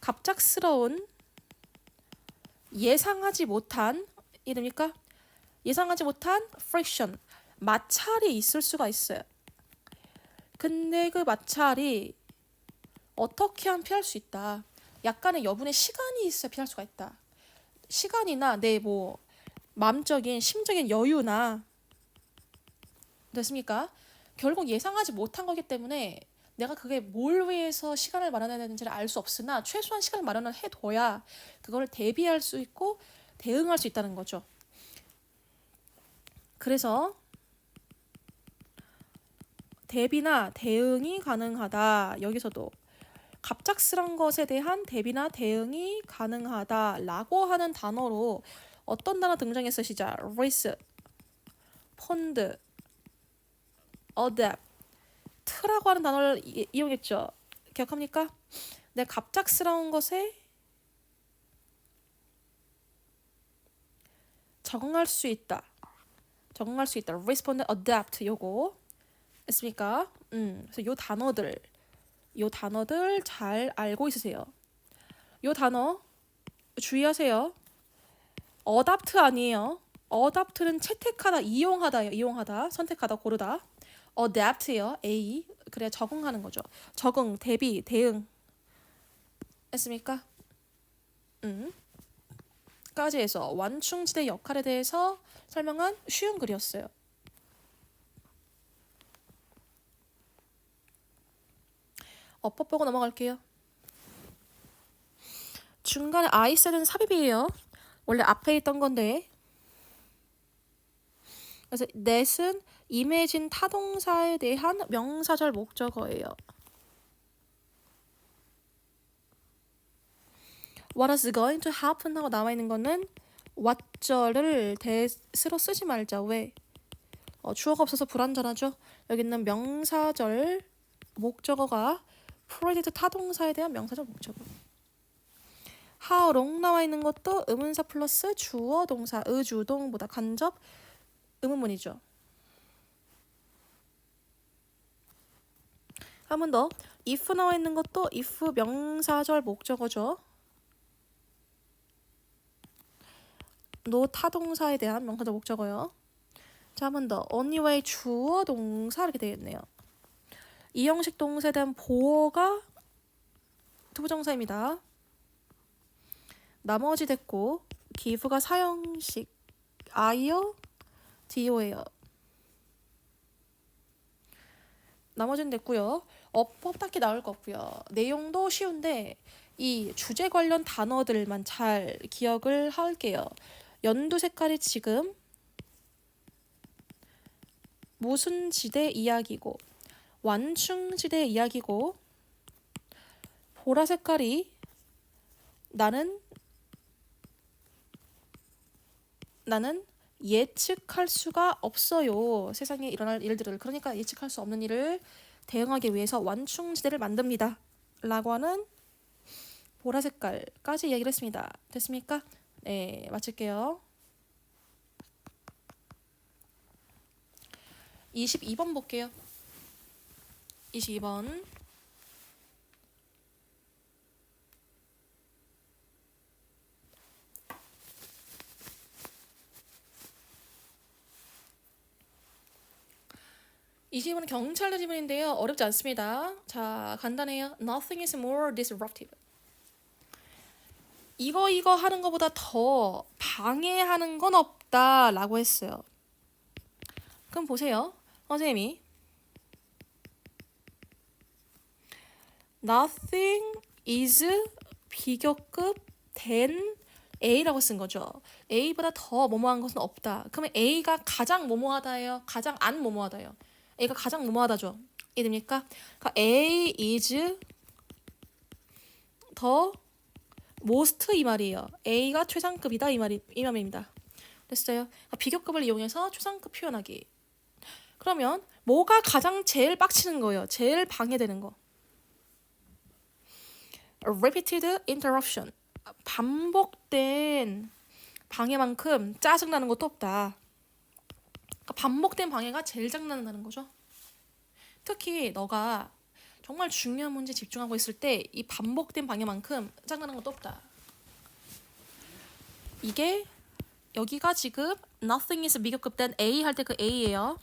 갑작스러운 예상하지 못한 이름입니까? 예상하지 못한 friction, 마찰이 있을 수가 있어요. 근데 그 마찰이 어떻게 하면 피할 수 있다. 약간의 여분의 시간이 있어야 피할 수가 있다. 시간이나 내 뭐 마음적인 심적인 여유나 됐습니까? 결국 예상하지 못한 거기 때문에 내가 그게 뭘 위해서 시간을 마련해야 되는지를 알 수 없으나 최소한 시간을 마련을 해둬야 그걸 대비할 수 있고 대응할 수 있다는 거죠. 그래서 대비나 대응이 가능하다. 여기서도 갑작스런 것에 대한 대비나 대응이 가능하다라고 하는 단어로 어떤 단어 등장했어? 시작. risk, 펀드, adapt라고 하는 단어를 이용했죠. 기억합니까? 내 갑작스러운 것에 적응할 수 있다. 적응할 수 있다. respond, adapt 요거 했습니까? 그래서 요 단어들 잘 알고 있으세요. 요 단어 주의하세요. 어답트 아니에요. 어답트는 채택하다, 이용하다예요. 이용하다, 선택하다, 고르다. adapt예요. A. 그래 적응하는 거죠. 적응, 대비, 대응. 했습니까? 까지 해서 완충지대 역할에 대해서 설명한 쉬운 글이었어요. 어법 보고 넘어갈게요. 중간에 I셋은 삽입이에요. 원래 앞에 있던 건데. 그래서 that은 임해진 타동사에 대한 명사절 목적어예요. What is going to happen 하고 남아있는 거는 what절을 that으로 쓰지 말자. 왜? 주어가 없어서 불완전하죠. 여기 있는 명사절 목적어가 프로젝트 타동사에 대한 명사절 목적어. how long 나와 있는 것도 의문사 플러스 주어 동사 의주동보다 간접 의문문이죠. 한 번 더. if 나와 있는 것도 if 명사절 목적어죠. no 타동사에 대한 명사절 목적어요. 자, 한 번 더. only 주어 동사 이렇게 되겠네요. 이 형식 동사에 대한 보어가 투부정사입니다. 나머지 됐고 give가 사형식 IO, DO예요. 나머지는 됐고요. 어법 딱히 나올 거 없고요. 내용도 쉬운데 이 주제 관련 단어들만 잘 기억을 할게요. 연두 색깔이 지금 무슨 지대 이야기고 완충지대 이야기고 보라 색깔이 나는 예측할 수가 없어요. 세상에 일어날 일들을. 그러니까 예측할 수 없는 일을 대응하기 위해서 완충지대를 만듭니다. 라고 하는 보라 색깔까지 이야기를 했습니다. 됐습니까? 네, 마칠게요. 22번 볼게요. 22번. 이 질문은 경찰 질문인데요. 어렵지 않습니다. 자, 간단해요. Nothing is more disruptive. 이거 하는 것보다 더 방해하는 건 없다 라고 했어요. 그럼 보세요. 선생님이 Nothing is 비교급 than A라고 쓴 거죠. A보다 더 뭐뭐한 것은 없다. 그러면 A가 가장 뭐뭐하다예요? 가장 안 뭐뭐하다예요? A가 가장 뭐뭐하다죠. 이해됩니까? 그러니까 A is 더 most 이 말이에요. A가 최상급이다 이 말입니다. 됐어요? 그러니까 비교급을 이용해서 최상급 표현하기. 그러면 뭐가 가장 제일 빡치는 거예요? 제일 방해되는 거. Repeated interruption. 반복된 방해만큼 짜증나는 것도 없다. 그러니까 반복된 방해가 제일 짜증난다는 거죠. 특히 너가 정말 중요한 문제에 집중하고 있을 때 이 반복된 방해만큼 짜증나는 것도 없다. 이게 여기가 지금 nothing is 비교급 than A 할 때 그 A예요.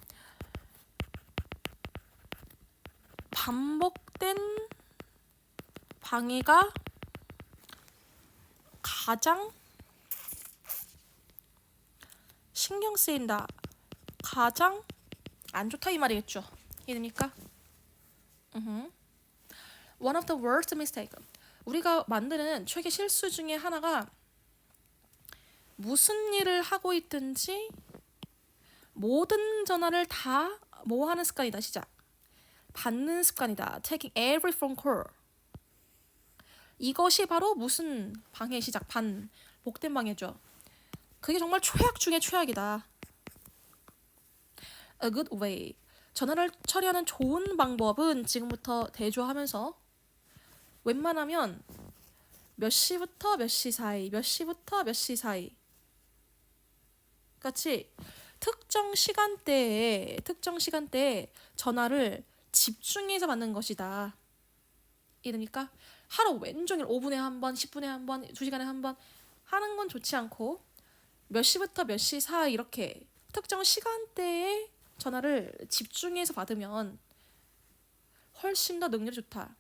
반복된 방해가 가장 신경 쓰인다. 가장 안 좋다 이 말이겠죠. 이해됩니까? One of the worst mistake. 우리가 만드는 최대 실수 중에 하나가 무슨 일을 하고 있든지 모든 전화를 다 뭐 하는 습관이다. 시작. 받는 습관이다. Taking every phone call. 이것이 바로 무슨 방해 시작. 반복된 방해죠. 그게 정말 최악 중에 최악이다. A good way. 전화를 처리하는 좋은 방법은 지금부터 대조하면서 웬만하면 몇 시부터 몇 시 사이, 몇 시부터 몇 시 사이 같이 특정 시간대에 전화를 집중해서 받는 것이다. 이러니까 하루 왼종일 5분에 한 번, 10분에 한 번, 2시간에 한 번 하는 건 좋지 않고 몇 시부터 몇 시 사이 이렇게 특정 시간대에 전화를 집중해서 받으면 훨씬 더 능률이 좋다.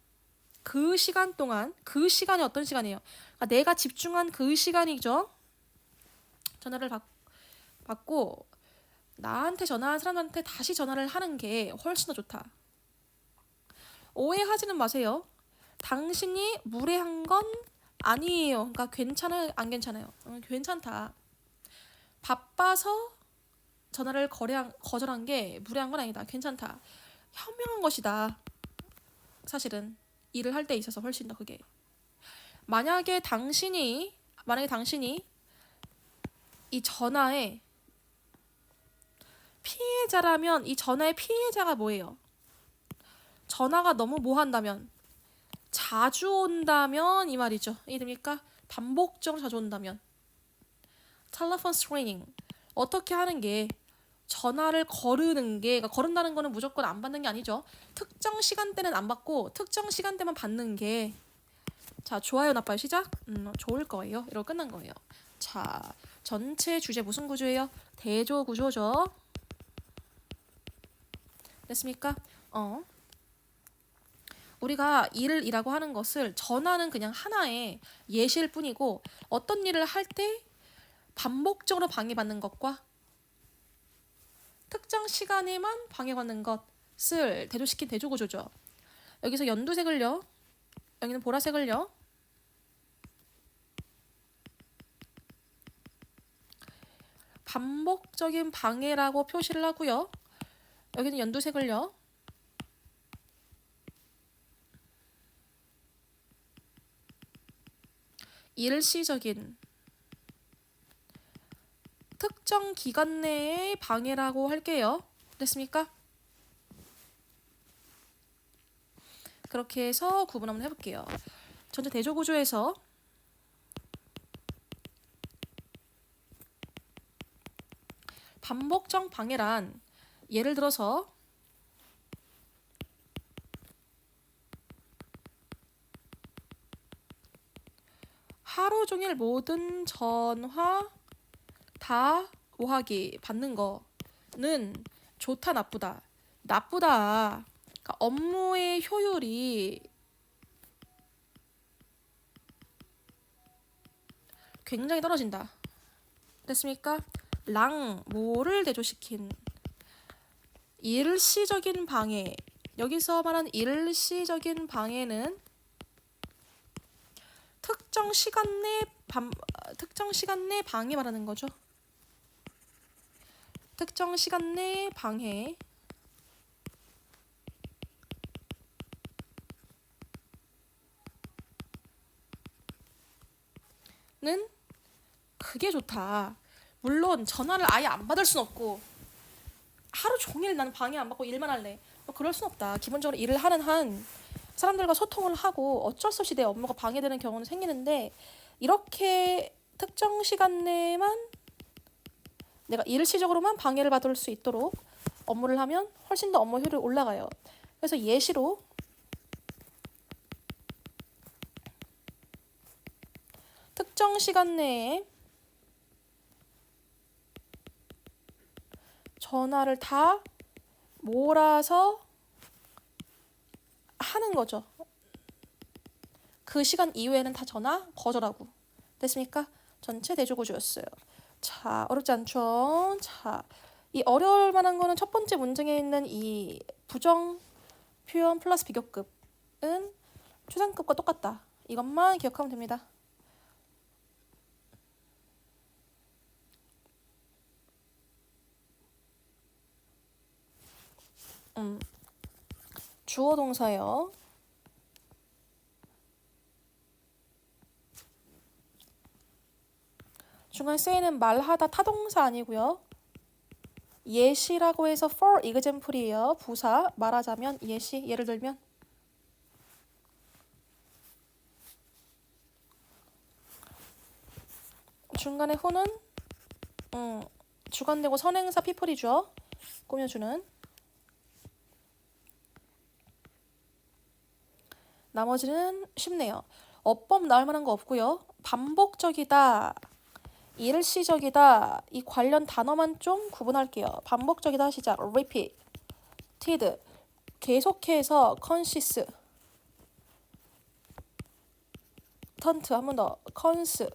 그 시간 동안, 그 시간이 어떤 시간이에요? 그러니까 내가 집중한 그 시간이죠. 전화를 받고 나한테 전화한 사람한테 다시 전화를 하는 게 훨씬 더 좋다. 오해하지는 마세요. 당신이 무례한 건 아니에요. 그러니까 괜찮아요, 안 괜찮아요? 괜찮다. 바빠서 전화를 거절한 게 무례한 건 아니다. 괜찮다. 현명한 것이다. 사실은 일을 할 때 있어서 훨씬 더 그게. 만약에 당신이 이 전화의 피해자라면 이 전화의 피해자가 뭐예요? 전화가 너무 뭐한다면 자주 온다면 이 말이죠. 이해됩니까? 반복적으로 자주 온다면. 텔레폰 스크리닝. 어떻게 하는 게 전화를 거르는 게, 그러니까 거른다는 거는 무조건 안 받는 게 아니죠. 특정 시간대는 안 받고 특정 시간대만 받는 게. 자, 좋아요 나빠요 시작? 좋을 거예요. 이러고 끝난 거예요. 자, 전체 주제 무슨 구조예요? 대조 구조죠. 됐습니까? 우리가 일이라고 하는 것을 전화는 그냥 하나의 예시일 뿐이고 어떤 일을 할 때 반복적으로 방해받는 것과 특정 시간에만 방해받는 것 대조시킨 대조구조죠. 여기서 연두색을요. 여기는 보라색을요. 반복적인 방해라고 표시를 하고요. 여기는 연두색을요. 일시적인 특정 기간 내의 방해라고 할게요. 됐습니까? 그렇게 해서 구분 한번 해볼게요. 전체 대조구조에서 반복적 방해란 예를 들어서 하루 종일 모든 전화 다 오하기 받는 거는 좋다 나쁘다. 나쁘다. 그러니까 업무의 효율이 굉장히 떨어진다. 됐습니까? 뭐를 대조시킨 일시적인 방해. 여기서 말한 일시적인 방해는 특정 시간 내 방해 말하는 거죠. 특정 시간 내 방해는 그게 좋다. 물론 전화를 아예 안 받을 순 없고 하루 종일 나는 방해 안 받고 일만 할래. 그럴 순 없다. 기본적으로 일을 하는 한 사람들과 소통을 하고 어쩔 수 없이 내 업무가 방해되는 경우는 생기는데 이렇게 특정 시간 내만 내가 일시적으로만 방해를 받을 수 있도록 업무를 하면 훨씬 더 업무 효율이 올라가요. 그래서 예시로 특정 시간 내에 전화를 다 몰아서 하는 거죠. 그 시간 이후에는 다 전화 거절하고. 됐습니까? 전체 대조구조였어요. 자, 어렵지 않죠? 자, 이 어려울 만한 거는 첫 번째 문장에 있는 이 부정 표현 플러스 비교급은 추상급과 똑같다. 이것만 기억하면 됩니다. 주어 동사요. 중간 say는 말하다 타동사 아니고요. 예시라고 해서 for example이에요. 부사 말하자면 예시 예를 들면 중간에 who는 주관되고 선행사 people이죠. 꾸며주는 나머지는 쉽네요. 어법 나올 만한 거 없고요. 반복적이다, 일시적이다 이 관련 단어만 좀 구분할게요. 반복적이다 시작 repeated 계속해서 consistent 한 번 더 constant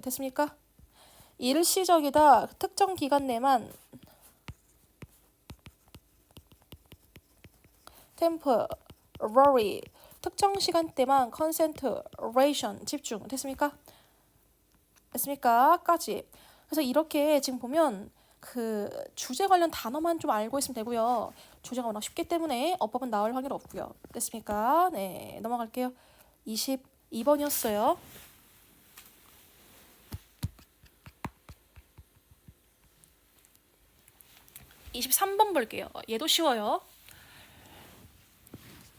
됐습니까? 일시적이다 특정 기간 내만 temporary 특정 시간대만 concentration 집중 됐습니까? 까지. 그래서 이렇게 지금 보면 그 주제 관련 단어만 좀 알고 있으면 되고요. 주제가 워낙 쉽기 때문에 어법은 나올 확률 없고요. 됐습니까? 네, 넘어갈게요. 22번이었어요. 23번 볼게요. 얘도 쉬워요.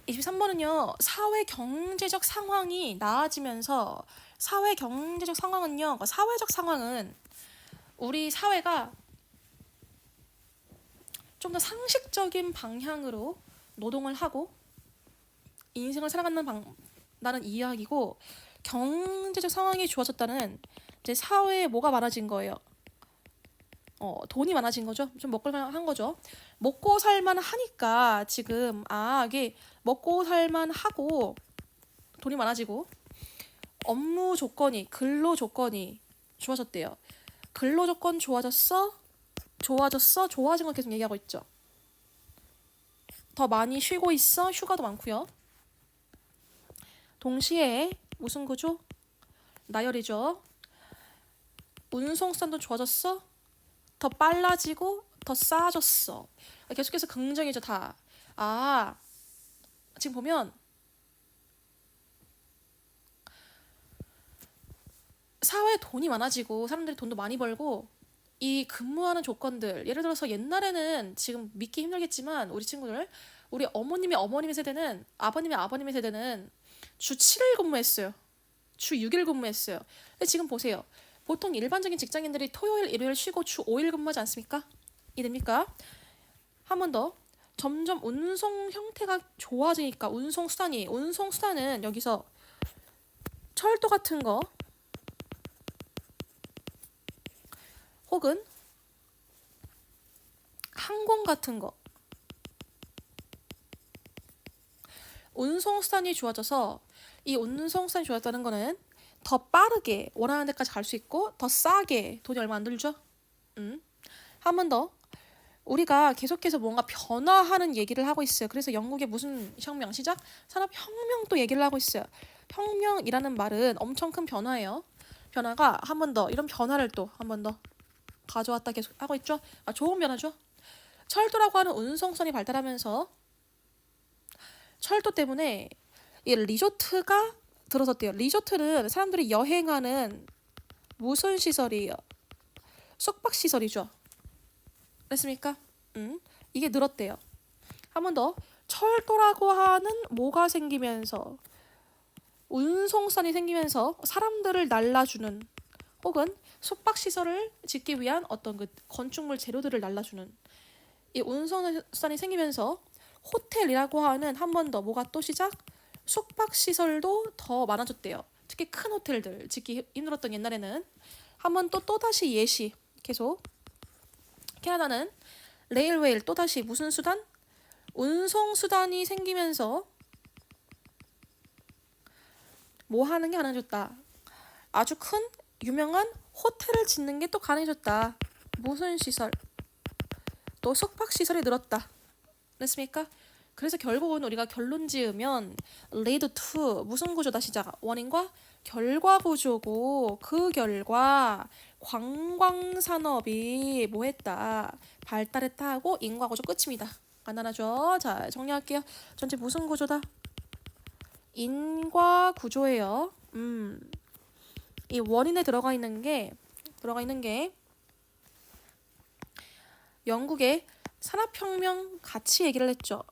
23번은요. 사회 경제적 상황이 나아지면서 사회 경제적 상황은요. 사회적 상황은 우리 사회가 좀 더 상식적인 방향으로 노동을 하고 인생을 살아간다는 이야기고 경제적 상황이 좋아졌다는 이제 사회에 뭐가 많아진 거예요. 돈이 많아진 거죠. 좀 먹고 살만한 거죠. 먹고 살만 하니까 지금 이게 먹고 살만 하고 돈이 많아지고 업무 조건이 근로 조건이 좋아졌대요. 근로 조건 좋아진 거 계속 얘기하고 있죠. 더 많이 쉬고 있어. 휴가도 많고요. 동시에 무슨 구조? 나열이죠. 운송수단도 좋아졌어. 더 빨라지고 더 싸졌어. 계속해서 긍정이죠 다. 지금 보면 사회에 돈이 많아지고 사람들이 돈도 많이 벌고 이 근무하는 조건들, 예를 들어서 옛날에는 지금 믿기 힘들겠지만 우리 어머님의 세대는, 아버님의 세대는 주 7일 근무했어요. 주 6일 근무했어요. 근데 지금 보세요. 보통 일반적인 직장인들이 토요일, 일요일 쉬고 주 5일 근무하지 않습니까? 이해됩니까? 한 번 더. 점점 운송 형태가 좋아지니까 운송수단은 여기서 철도 같은 거 혹은 항공 같은 거, 운송수단이 좋아져서, 이 운송수단이 좋아졌다는 거는 더 빠르게 원하는 데까지 갈 수 있고 더 싸게, 돈이 얼마 안 들죠? 한 번 더. 우리가 계속해서 뭔가 변화하는 얘기를 하고 있어요. 그래서 영국의 무슨 혁명 시작? 산업혁명 또 얘기를 하고 있어요. 혁명이라는 말은 엄청 큰 변화예요. 변화가 한 번 더, 이런 변화를 또 한 번 더 가져왔다 계속 하고 있죠. 좋은 변화죠. 철도라고 하는 운송선이 발달하면서 철도 때문에 이 리조트가 들어섰대요. 리조트는 사람들이 여행하는 무슨 시설이에요? 숙박시설이죠. 그랬습니까? 이게 늘었대요. 한 번 더. 철도라고 하는 뭐가 생기면서, 운송선이 생기면서 사람들을 날라주는, 혹은 숙박시설을 짓기 위한 어떤 그 건축물 재료들을 날라주는 이 운송선이 생기면서 호텔이라고 하는, 한 번 더 뭐가 또 시작? 숙박시설도 더 많아졌대요. 특히 큰 호텔들 짓기 힘들었던 옛날에는. 한 번 또다시 예시 계속. 캐나다는 레일웨이, 또다시 무슨 수단? 운송수단이 생기면서 뭐 하는 게 가능해졌다. 아주 큰 유명한 호텔을 짓는 게 또 가능해졌다. 무슨 시설? 또 숙박시설이 늘었다. 그랬습니까? 그래서 결국은 우리가 결론 지으면 lead to 무슨 구조다 시작? 원인과 결과 구조고, 그 결과 관광산업이 뭐 했다? 발달했다 하고 인과 구조 끝입니다. 간단하죠? 자, 정리할게요. 전체 무슨 구조다? 인과 구조예요. 이 원인에 들어가 있는 게 영국의 산업혁명 같이 얘기를 했죠.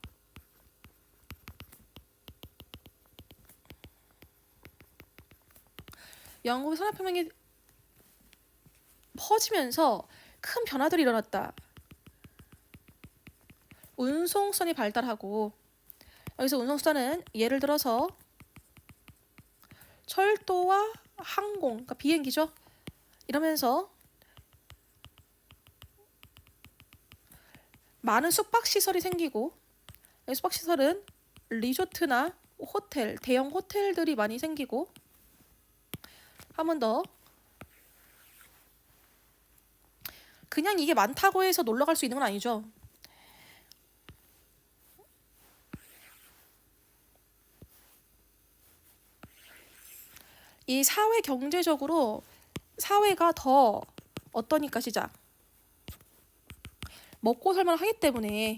영국의 산업혁명이 퍼지면서 큰 변화들이 일어났다. 운송선이 발달하고, 여기서 운송수단은 예를 들어서 철도와 항공, 그러니까 비행기죠. 이러면서 많은 숙박시설이 생기고, 이 숙박시설은 리조트나 호텔, 대형 호텔들이 많이 생기고, 한 번 더. 그냥 이게 많다고 해서 놀러 갈 수 있는 건 아니죠. 이 사회 경제적으로 사회가 더 어떠니까 시작. 먹고 살만 하기 때문에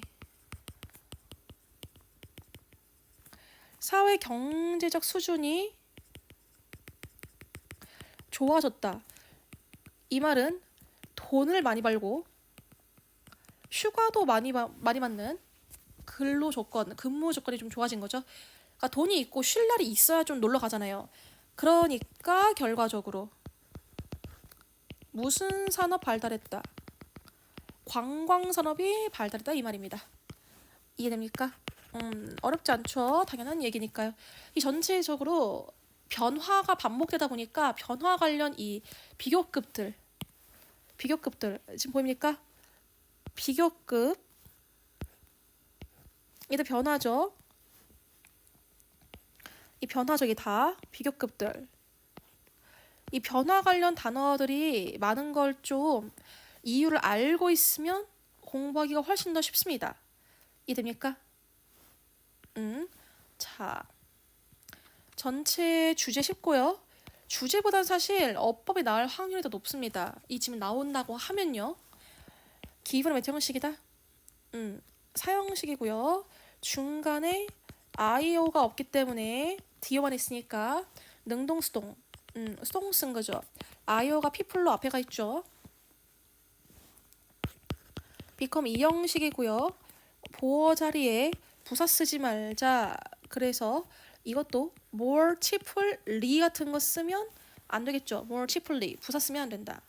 사회 경제적 수준이 좋아졌다. 이 말은 돈을 많이 벌고 휴가도 많이 맞는 근무 조건이 좀 좋아진 거죠. 그러니까 돈이 있고 쉴 날이 있어야 좀 놀러 가잖아요. 그러니까 결과적으로 무슨 산업 발달했다? 관광산업이 발달했다 이 말입니다. 이해됩니까? 어렵지 않죠. 당연한 얘기니까요. 이 전체적으로 변화가 반복되다 보니까 변화 관련 이 비교급들 지금 보입니까? 비교급, 이게 변화죠. 이 변화죠. 이게 다 비교급들. 이 변화 관련 단어들이 많은 걸 좀 이유를 알고 있으면 공부하기가 훨씬 더 쉽습니다. 이해됩니까? 자, 전체 주제 쉽고요. 주제보단 사실 어법이 나올 확률이 더 높습니다. 이 지금 나온다고 하면요. 기브는 몇 형식이다? 사형식이고요. 중간에 아이오가 없기 때문에 디오만 있으니까 능동수동. 수동 쓴 거죠. 아이오가 피플로 앞에 가 있죠. become 이 형식이고요. 보어 자리에 부사 쓰지 말자. 그래서 이것도 more cheaply 같은 거 쓰면 안 되겠죠. more cheaply 부사 쓰면 안 된다.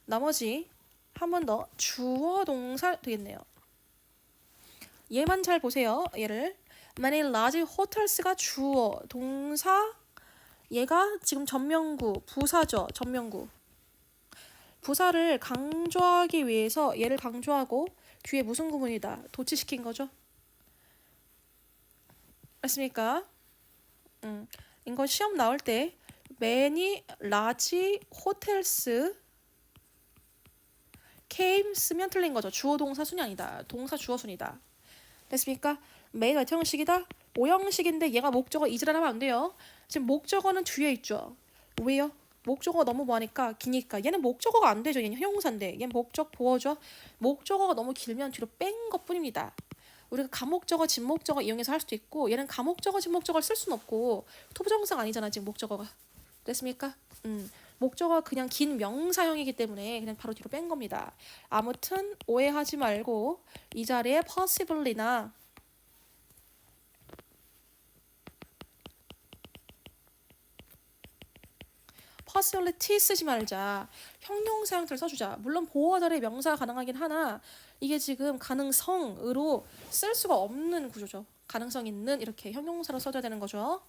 나머지 한 번 더 주어 동사 되겠네요. 얘만 잘 보세요. 얘를 many large hotels가 주어 동사 얘가 지금 전명구 부사죠. 전명구 부사를 강조하기 위해서 얘를 강조하고 뒤에 무슨 구문이다 도치시킨 거죠. 맞습니까? 이거 시험 나올 때 many large hotels came 쓰면 틀린 거죠. 주어 동사 순이 아니다. 동사 주어 순이다. 됐습니까? 메인 몇 형식이다? 5형식인데 얘가 목적어 이지랄하면 안 돼요. 지금 목적어는 뒤에 있죠. 왜요? 목적어가 너무 뭐하니까 기니까 얘는 목적어가 안 되죠. 얘는 형용사인데 얘는 목적 보어죠. 목적어가 너무 길면 뒤로 뺀 것뿐입니다. 우리가 가목적어, 진목적어 이용해서 할 수도 있고 얘는 가목적어, 진목적어를 쓸 수는 없고 토부정사가 아니잖아 지금 목적어가. 됐습니까? 목적어가 그냥 긴 명사형이기 때문에 그냥 바로 뒤로 뺀 겁니다. 아무튼 오해하지 말고 이 자리에 possibly나 possibility 쓰지 말자. 형용사 형태를 써주자. 물론 보어 자리에 명사가 가능하긴 하나 이게 지금 가능성으로 쓸 수가 없는 구조죠. 가능성 있는 이렇게 형용사로 써줘야 되는 거죠.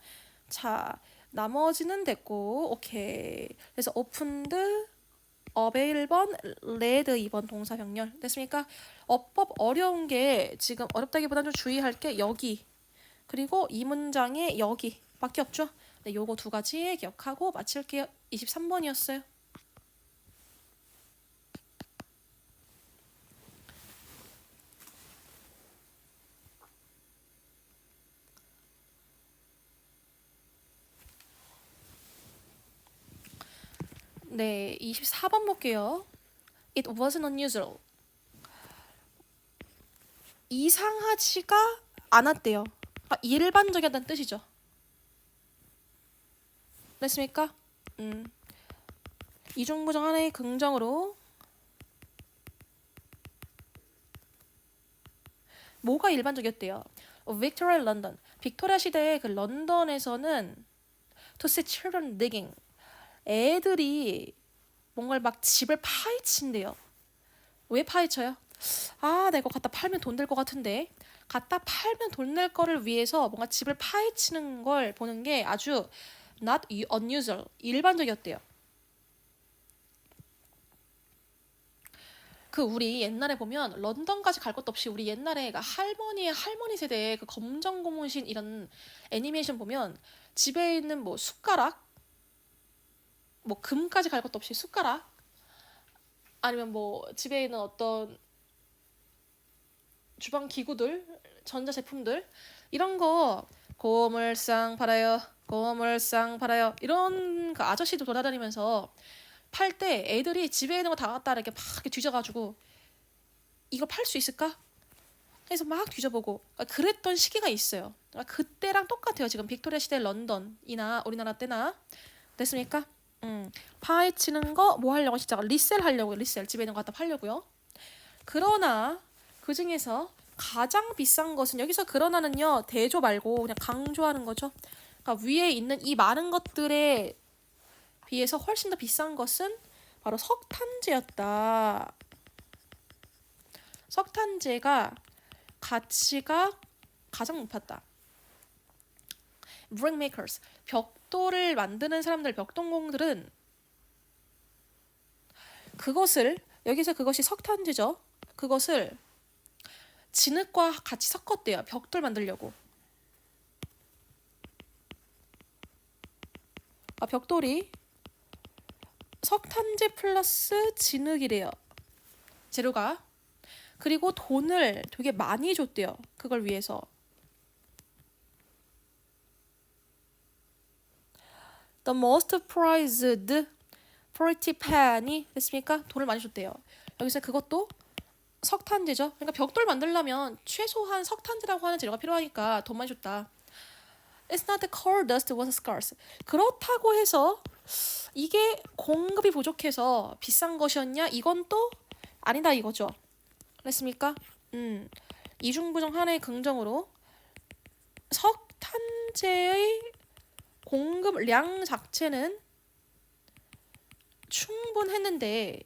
자, 나머지는 됐고 오케이. 그래서 오픈드 업의 1번, 레드 2번 동사 병렬 됐습니까? 어법 어려운 게 지금 어렵다기보다는 좀 주의할 게 여기 그리고 이 문장에 여기 밖에 없죠? 네, 요거 두 가지 기억하고 마칠게요. 23번이었어요. 네, 24번 볼게요. It wasn't unusual. 이상하지가 않았대요. 일반적이었다는 뜻이죠. 됐습니까? 이중부정 하나의 긍정으로 뭐가 일반적이었대요? Victoria London. 빅토리아 시대의 그 런던에서는 to see children digging. 애들이 뭔가를 막 집을 파헤친대요. 왜 파헤쳐요? 아, 내가 이거 갖다 팔면 돈 될 것 같은데. 갖다 팔면 돈 낼 거를 위해서 뭔가 집을 파헤치는 걸 보는 게 아주 not unusual, 일반적이었대요. 그 우리 옛날에 보면 런던까지 갈 것도 없이 우리 옛날에 할머니의 할머니 세대의 그 검정 고무신 이런 애니메이션 보면 집에 있는 뭐 숟가락, 뭐 금까지 갈 것도 없이 숟가락, 아니면 뭐 집에 있는 어떤 주방 기구들, 전자제품들 이런 거 고물상 팔아요, 고물상 팔아요 이런 그 아저씨도 돌아다니면서 팔 때 애들이 집에 있는 거 다 갖다 이렇게 막 이렇게 뒤져가지고 이거 팔 수 있을까? 해서 막 뒤져보고 그랬던 시기가 있어요. 그때랑 똑같아요. 지금 빅토리아 시대 런던이나 우리나라 때나 됐습니까? 파헤치는 거 뭐 하려고 진짜 리셀 하려고 리셀 집에 있는 거 갖다 팔려고요. 그러나 그 중에서 가장 비싼 것은 여기서 그러나는요 대조 말고 그냥 강조하는 거죠. 그러니까 위에 있는 이 많은 것들에 비해서 훨씬 더 비싼 것은 바로 석탄재였다. 석탄재가 가치가 가장 높았다. brickmakers 벽돌을 만드는 사람들 벽동공들은 그것을 여기서 그것이 석탄재죠. 그것을 진흙과 같이 섞었대요. 벽돌 만들려고. 벽돌이 석탄재 플러스 진흙이래요. 재료가. 그리고 돈을 되게 많이 줬대요. 그걸 위해서. The most prized 프로티팬이 됐습니까? 돈을 많이 줬대요. 여기서 그것도 석탄재죠. 그러니까 벽돌 만들려면 최소한 석탄재라고 하는 재료가 필요하니까 돈 많이 줬다. It's not the coal dust was scarce. 그렇다고 해서 이게 공급이 부족해서 비싼 것이었냐? 이건 또 아니다 이거죠. 됐습니까? 이중부정 하나의 긍정으로 석탄재의 공급량 자체는 충분했는데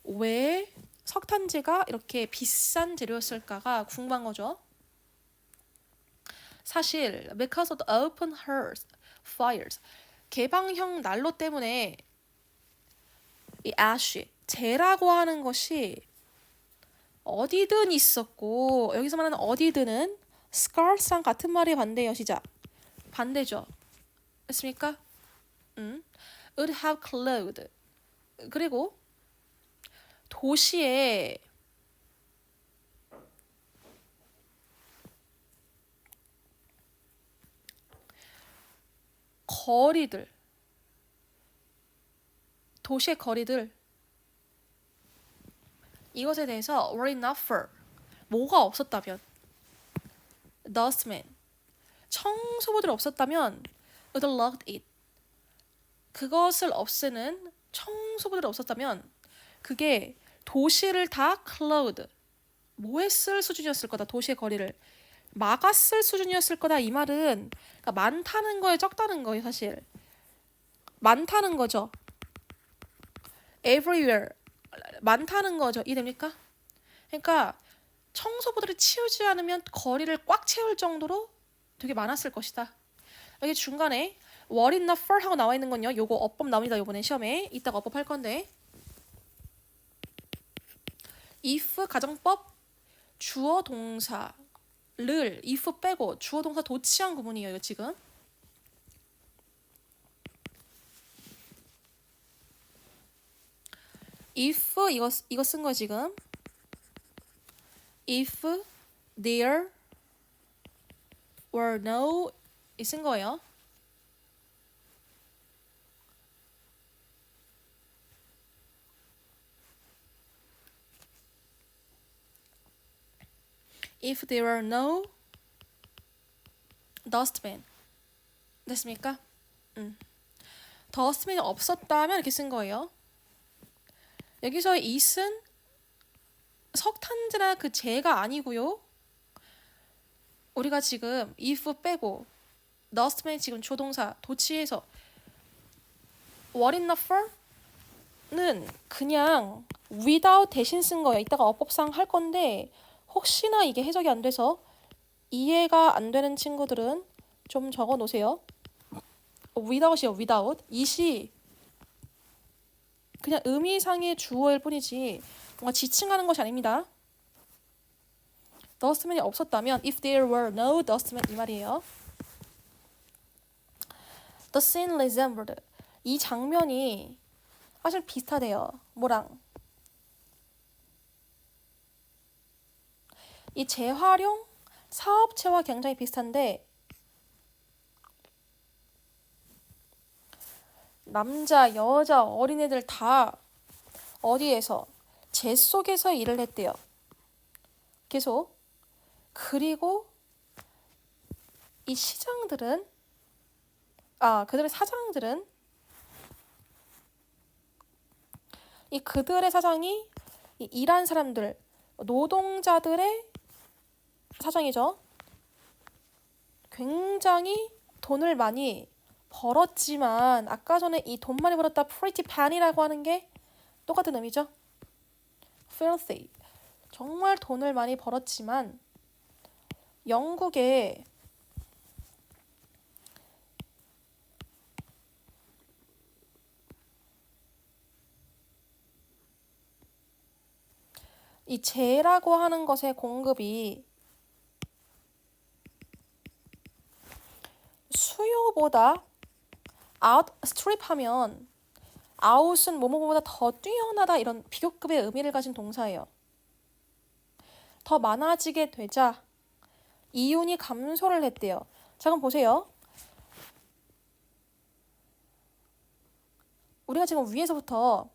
왜 석탄재가 이렇게 비싼 재료였을까가 궁금한 거죠. 사실 because of the open hearth fires 개방형 난로 때문에 이 ash 재라고 하는 것이 어디든 있었고 여기서 말하는 어디든은 scarce랑 같은 말이 반대예요. 시작 반대죠. 됐습니까? would have clothed 그리고 도시에 거리들 도시의 거리들 이것에 대해서 were enough for 뭐가 없었다면 dustman 청소부들이 없었다면 would have locked it 그것을 없애는 청소부들이 없었다면 그게 도시를 다 clothed 뭐에 쓸 수준이었을 거다. 도시의 거리를 막았을 수준이었을 거다. 이 말은 그러니까 많다는 거에 적다는 거예요. 사실 많다는 거죠. everywhere 많다는 거죠. 이해됩니까? 그러니까 청소부들이 치우지 않으면 거리를 꽉 채울 정도로 되게 많았을 것이다. 여기 중간에 what enough for 하고 나와 있는 건요. 요거 어법 나옵니다. 요번에 시험에 이따가 어법 할 건데 if 가정법 주어 동사를 if 빼고 주어 동사 도치한 구문이에요. 이거 지금 if 이거 쓴 거 지금 if there were no 이 쓴 거예요. if there were no dustbin 됐습니까? dustbin이 없었다면 이렇게 쓴 거예요. 여기서 it은 석탄재나 그 재가 아니고요. 우리가 지금 if 빼고 dustbin 지금 조동사 도치해서 what enough for는 그냥 without 대신 쓴 거예요. 이따가 어법상 할 건데 혹시나 이게 해석이 안 돼서 이해가 안 되는 친구들은 좀 적어 놓으세요. without이요. without. it이 그냥 의미상의 주어일 뿐이지 뭔가 지칭하는 것이 아닙니다. dustman이 없었다면 if there were no dustman 이 말이에요. The scene resembled 이 장면이 사실 비슷하대요. 뭐랑? 이 재활용 사업체와 굉장히 비슷한데 남자, 여자, 어린애들 다 어디에서? 재 속에서 일을 했대요. 계속. 그리고 이 시장들은 그들의 사장들은 이 그들의 사장이 이 일한 사람들, 노동자들의 사장이죠. 굉장히 돈을 많이 벌었지만 아까 전에 이 돈 많이 벌었다 pretty pen이라고 하는 게 똑같은 의미죠. filthy 정말 돈을 많이 벌었지만 영국에 이 재라고 하는 것의 공급이 수요보다 outstrip 하면 out은 뭐뭐보다 더 뛰어나다 이런 비교급의 의미를 가진 동사예요. 더 많아지게 되자 이윤이 감소를 했대요. 자 그럼 보세요. 우리가 지금 위에서부터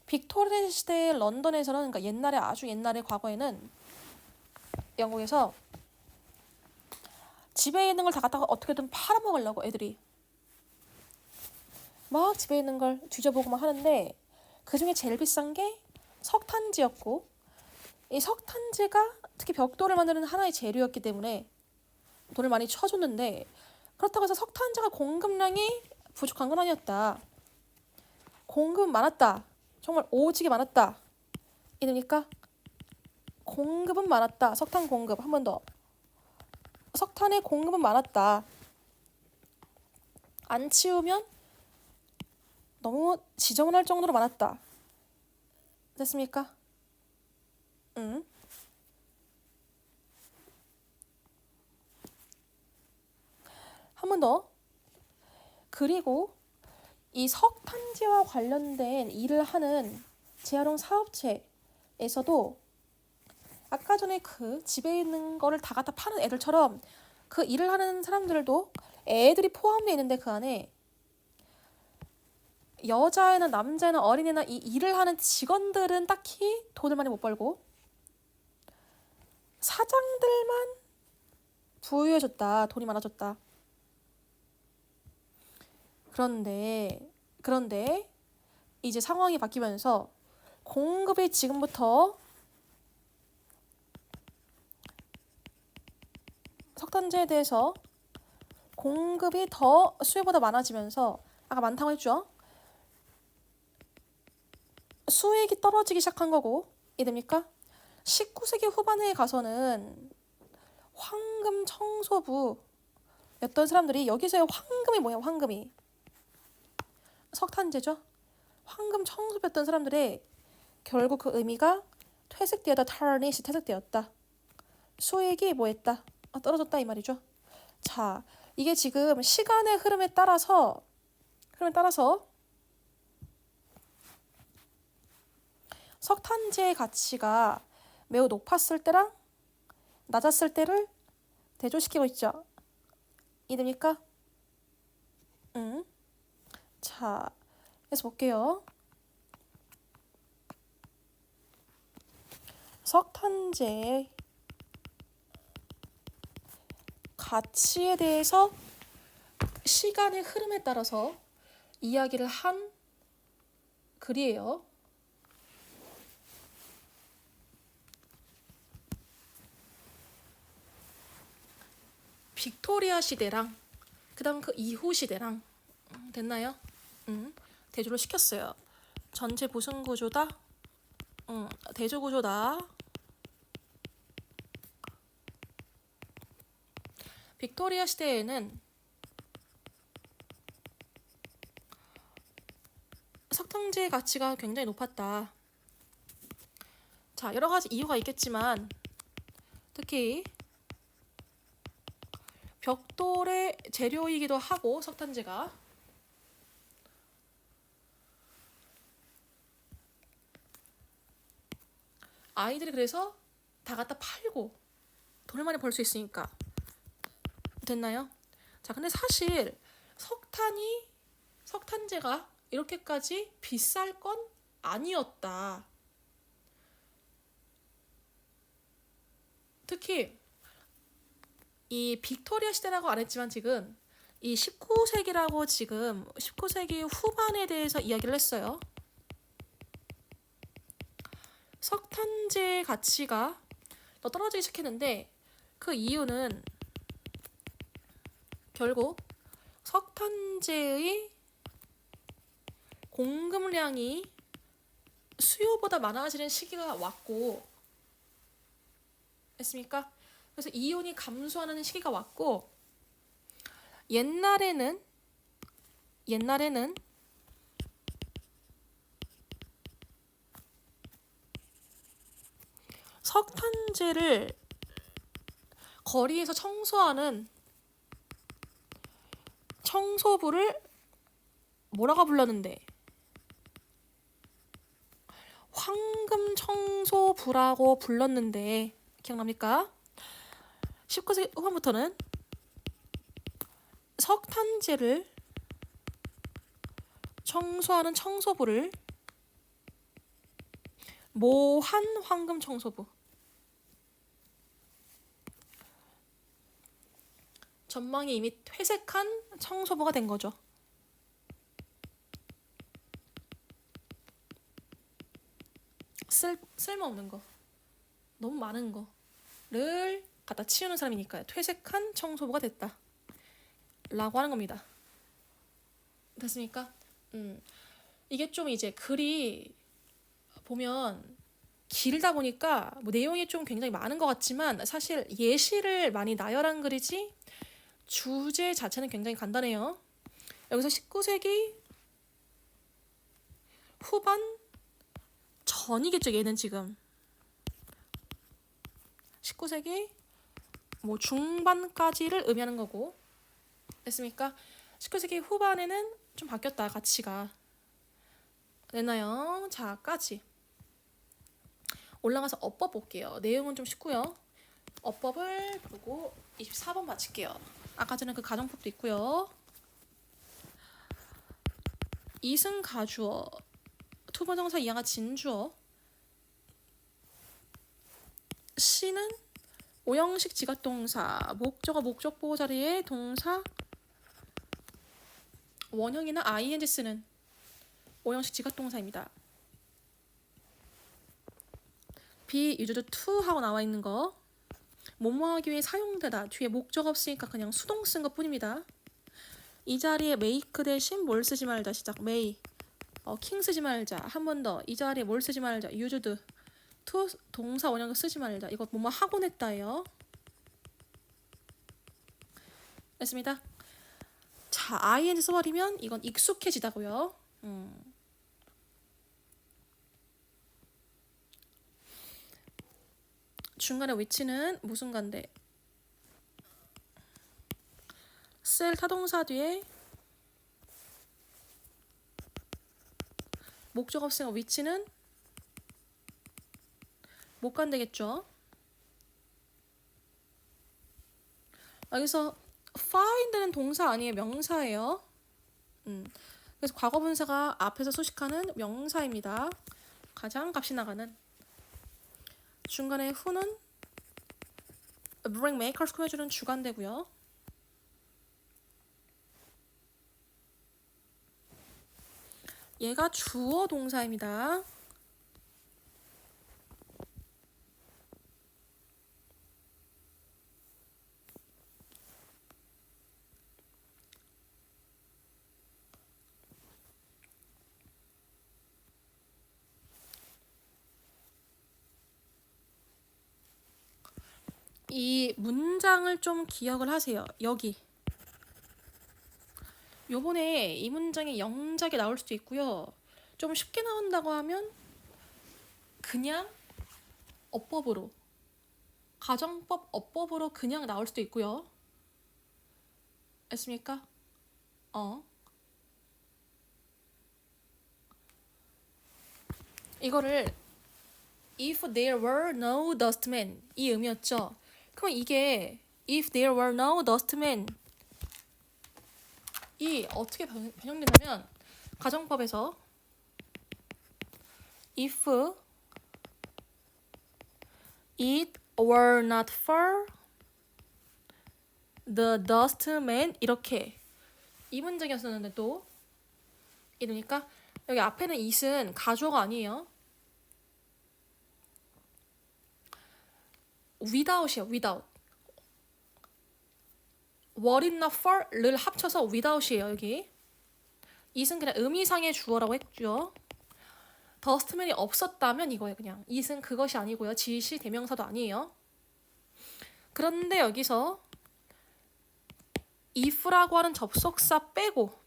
빅토리아 시대의 런던에서는, 그러니까 옛날에, 아주 옛날에, 과거에는 영국에서 집에 있는 걸 다 갖다가 어떻게든 팔아먹으려고 애들이 막 집에 있는 걸 뒤져보고 막 하는데, 그 중에 제일 비싼 게 석탄지였고, 이 석탄지가 특히 벽돌을 만드는 하나의 재료였기 때문에 돈을 많이 쳐줬는데, 그렇다고 해서 석탄지가 공급량이 부족한 건 아니었다. 공급은 많았다. 정말 오지게 많았다. 이러니까 공급은 많았다. 석탄 공급. 한 번 더. 석탄의 공급은 많았다. 안 치우면 너무 지저분할 정도로 많았다. 됐습니까? 응. 한 번 더. 그리고 이 석탄지와 관련된 일을 하는 재활용 사업체에서도 아까 전에 그 집에 있는 거를 다 갖다 파는 애들처럼 그 일을 하는 사람들도 애들이 포함되어 있는데, 그 안에 여자애나 남자애나 어린애나 이 일을 하는 직원들은 딱히 돈을 많이 못 벌고 사장들만 부유해졌다. 돈이 많아졌다. 그런데 이제 상황이 바뀌면서 공급이 지금부터 석탄재에 대해서 공급이 더 수요보다 많아지면서, 아까 많다고 했죠? 수익이 떨어지기 시작한 거고, 이해됩니까? 19세기 후반에 가서는 황금 청소부였던 사람들이, 여기서의 황금이 뭐야? 황금이 석탄재죠. 황금 청소부였던 사람들의 결국 그 의미가 퇴색되었다. tarnish, 퇴색되었다. 수익이 뭐했다? 떨어졌다 이 말이죠. 자, 이게 지금 시간의 흐름에 따라서 석탄재의 가치가 매우 높았을 때랑 낮았을 때를 대조시키고 있죠. 이해됩니까? 자, 그래서 볼게요. 석탄재의 가치에 대해서 시간의 흐름에 따라서 이야기를 한 글이에요. 빅토리아 시대랑 그다음 그 이후 시대랑 됐나요? 대조를 시켰어요. 전체 무슨 구조다? 대조 구조다. 빅토리아 시대에는 석탄재의 가치가 굉장히 높았다. 자, 여러 가지 이유가 있겠지만 특히 벽돌의 재료이기도 하고, 석탄재가 아이들이 그래서 다 갖다 팔고 돈을 많이 벌 수 있으니까. 됐나요? 자, 근데 사실 석탄재가 이렇게까지 비쌀 건 아니었다. 특히 이 빅토리아 시대라고 안 했지만 지금 이 19세기라고 지금 19세기 후반에 대해서 이야기를 했어요. 석탄재의 가치가 더 떨어지기 시작했는데, 그 이유는 결국 석탄재의 공급량이 수요보다 많아지는 시기가 왔고, 했습니까? 그래서 이온이 감소하는 시기가 왔고, 옛날에는 석탄재를 거리에서 청소하는 청소부를 뭐라고 불렀는데, 황금 청소부라고 불렀는데 기억납니까? 19세기 후반부터는 석탄재를 청소하는 청소부를 모한 황금 청소부. 전망이 이미 퇴색한 청소부가 된 거죠. 쓸모없는 거, 너무 많은 거를 갖다 치우는 사람이니까요. 퇴색한 청소부가 됐다 라고 하는 겁니다. 됐습니까? 이게 좀 이제 글이 보면 길다 보니까 뭐 내용이 좀 굉장히 많은 것 같지만 사실 예시를 많이 나열한 글이지 주제 자체는 굉장히 간단해요. 여기서 19세기 후반 전이겠죠. 얘는 지금 19세기 뭐 중반까지를 의미하는 거고, 됐습니까? 19세기 후반에는 좀 바뀌었다. 가치가 됐나요? 자, 까지 올라가서 어법 볼게요. 내용은 좀 쉽고요. 어법을 보고 24번 마칠게요. 아까 전에 그 가정법도 있고요. 이승 가주어, 투부정사 이하가 진주어, 시는 오형식 지각동사, 목적어 목적보호 자리에 동사 원형이나 ing 쓰는 오형식 지각동사입니다. be used to 하고 나와 있는 거, 뭐뭐 하기 위해 사용되다, 뒤에 목적 없으니까 그냥 수동 쓴 것 뿐입니다. 이 자리에 make 대신 뭘 쓰지 말자. 시작. may. king 쓰지 말자. 한 번 더. 이 자리에 뭘 쓰지 말자. used to 동사 원형 쓰지 말자. 이거 뭐뭐 하곤 했다예요. 됐습니다. 자, ing 써버리면 이건 익숙해지다고요. 중간에 위치는 무슨 간데? 쓸 타동사 뒤에 목적 없으니까 위치는 못 간대겠죠. 여기서 find는 동사 아니에요. 명사예요. 그래서 과거분사가 앞에서 소식하는 명사입니다. 가장 값이 나가는. 중간에 who는 bring makers 꾸며주는 주간대고요. 얘가 주어 동사입니다. 이 문장을 좀 기억을 하세요. 여기 요번에 이 문장이 영작이 나올 수도 있고요. 좀 쉽게 나온다고 하면 그냥 어법으로, 가정법 어법으로 그냥 나올 수도 있고요. 됐습니까? 이거를 if there were no dustmen 이 의미였죠. 그럼 이게 if there were no dustmen 이 어떻게 변형되냐면 가정법에서 if it were not for the dustman 이렇게 이 문장이었었는데 또 이러니까 여기 앞에는 it은 가주어가 아니에요. without이에요. without. were it not for를 합쳐서 without이에요. 여기 it은 그냥 의미상의 주어라고 했죠. dustman이 없었다면 이거예요. 그냥 it은 그것이 아니고요. 지시 대명사도 아니에요. 그런데 여기서 if라고 하는 접속사 빼고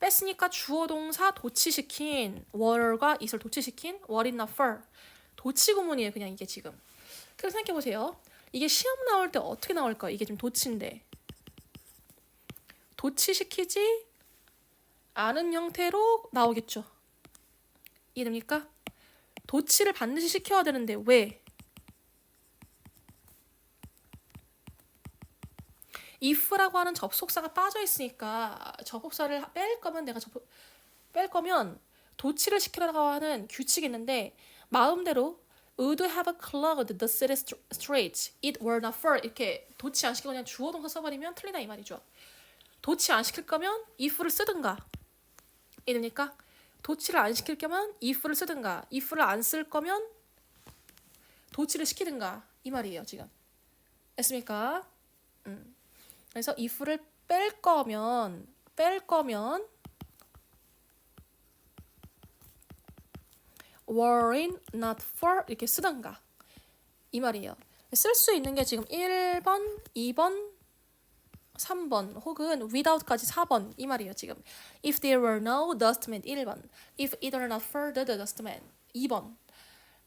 뺐으니까 주어 동사 도치시킨 were과 it을 도치시킨 were it not for 도치 구문이에요. 그냥 이게 지금. 그래서 생각해보세요. 이게 시험 나올 때 어떻게 나올까? 이게 지금 도치인데 도치시키지 않은 형태로 나오겠죠. 이해됩니까? 도치를 반드시 시켜야 되는데 왜? if라고 하는 접속사가 빠져 있으니까 접속사를 뺄 거면 도치를 시키라고 하는 규칙이 있는데 마음대로 would have clogged the city streets. It were not for 이렇게 도치 안 시키고 그냥 주어 동사 써버리면 틀리다 이 말이죠. 도치 안 시킬 거면 if를 쓰든가 이됩니까? 도치를 안 시킬 거면 if를 쓰든가 if를 안 쓸 거면 도치를 시키든가 이 말이에요 지금. 됐습니까? 그래서 if를 뺄 거면 were not for 이렇게 쓰던가 이 말이에요. 쓸 수 있는 게 지금 1번, 2번, 3번 혹은 without까지 4번 이 말이에요 지금. If there were no dustman 1번, if it were not for the dustman 2번,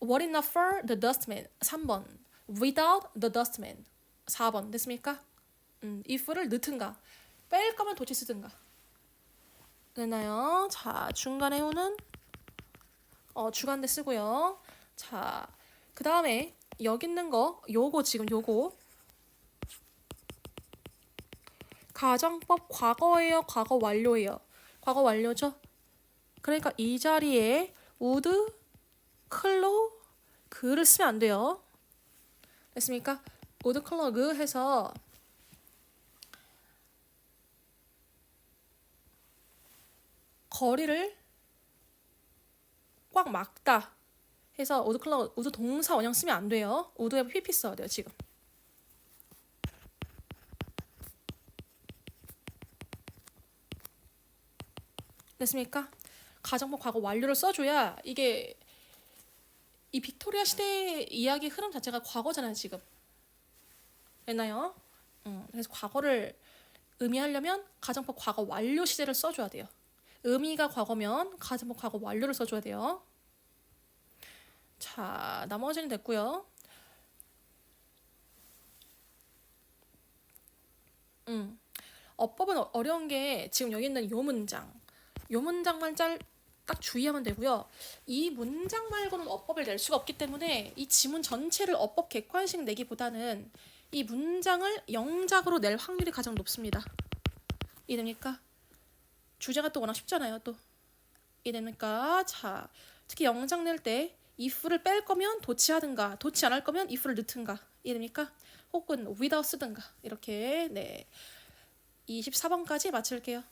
were it not for the dustman 3번, without the dustman 4번 됐습니까? if를 넣든가 뺄 거면 도치 쓰든가 됐나요? 자 중간에 오는 주간대 쓰고요. 자 그 다음에 여기 있는 거 요거 지금 요거 가정법 과거예요? 과거 완료예요? 과거 완료죠? 그러니까 이 자리에 would, 클로, 그를 쓰면 안 돼요. 됐습니까? would, 클로, 그 해서 거리를 꽉 막다 해서 would, 클로, would 동사 원형 쓰면 안 돼요. would에 pp 써야 돼요 지금. 됐습니까? 가정법 과거 완료를 써줘야 이게 이 빅토리아 시대 이야기 흐름 자체가 과거잖아요 지금. 됐나요? 그래서 과거를 의미하려면 가정법 과거 완료 시제를 써줘야 돼요. 의미가 과거면 가정법 과거 완료를 써줘야 돼요. 자 나머지는 됐고요. 어법은 어려운 게 지금 여기 있는 요 문장만 딱 주의하면 되고요. 이 문장 말고는 어법을 낼 수가 없기 때문에 이 지문 전체를 어법 객관식 내기보다는 이 문장을 영작으로 낼 확률이 가장 높습니다. 이해됩니까? 주제가 또 워낙 쉽잖아요. 또 이해됩니까? 자 특히 영작 낼 때 if를 뺄 거면 도치하든가 도치 안 할 거면 if를 넣든가 이해됩니까? 혹은 without 쓰든가 이렇게 네 24번까지 마칠게요.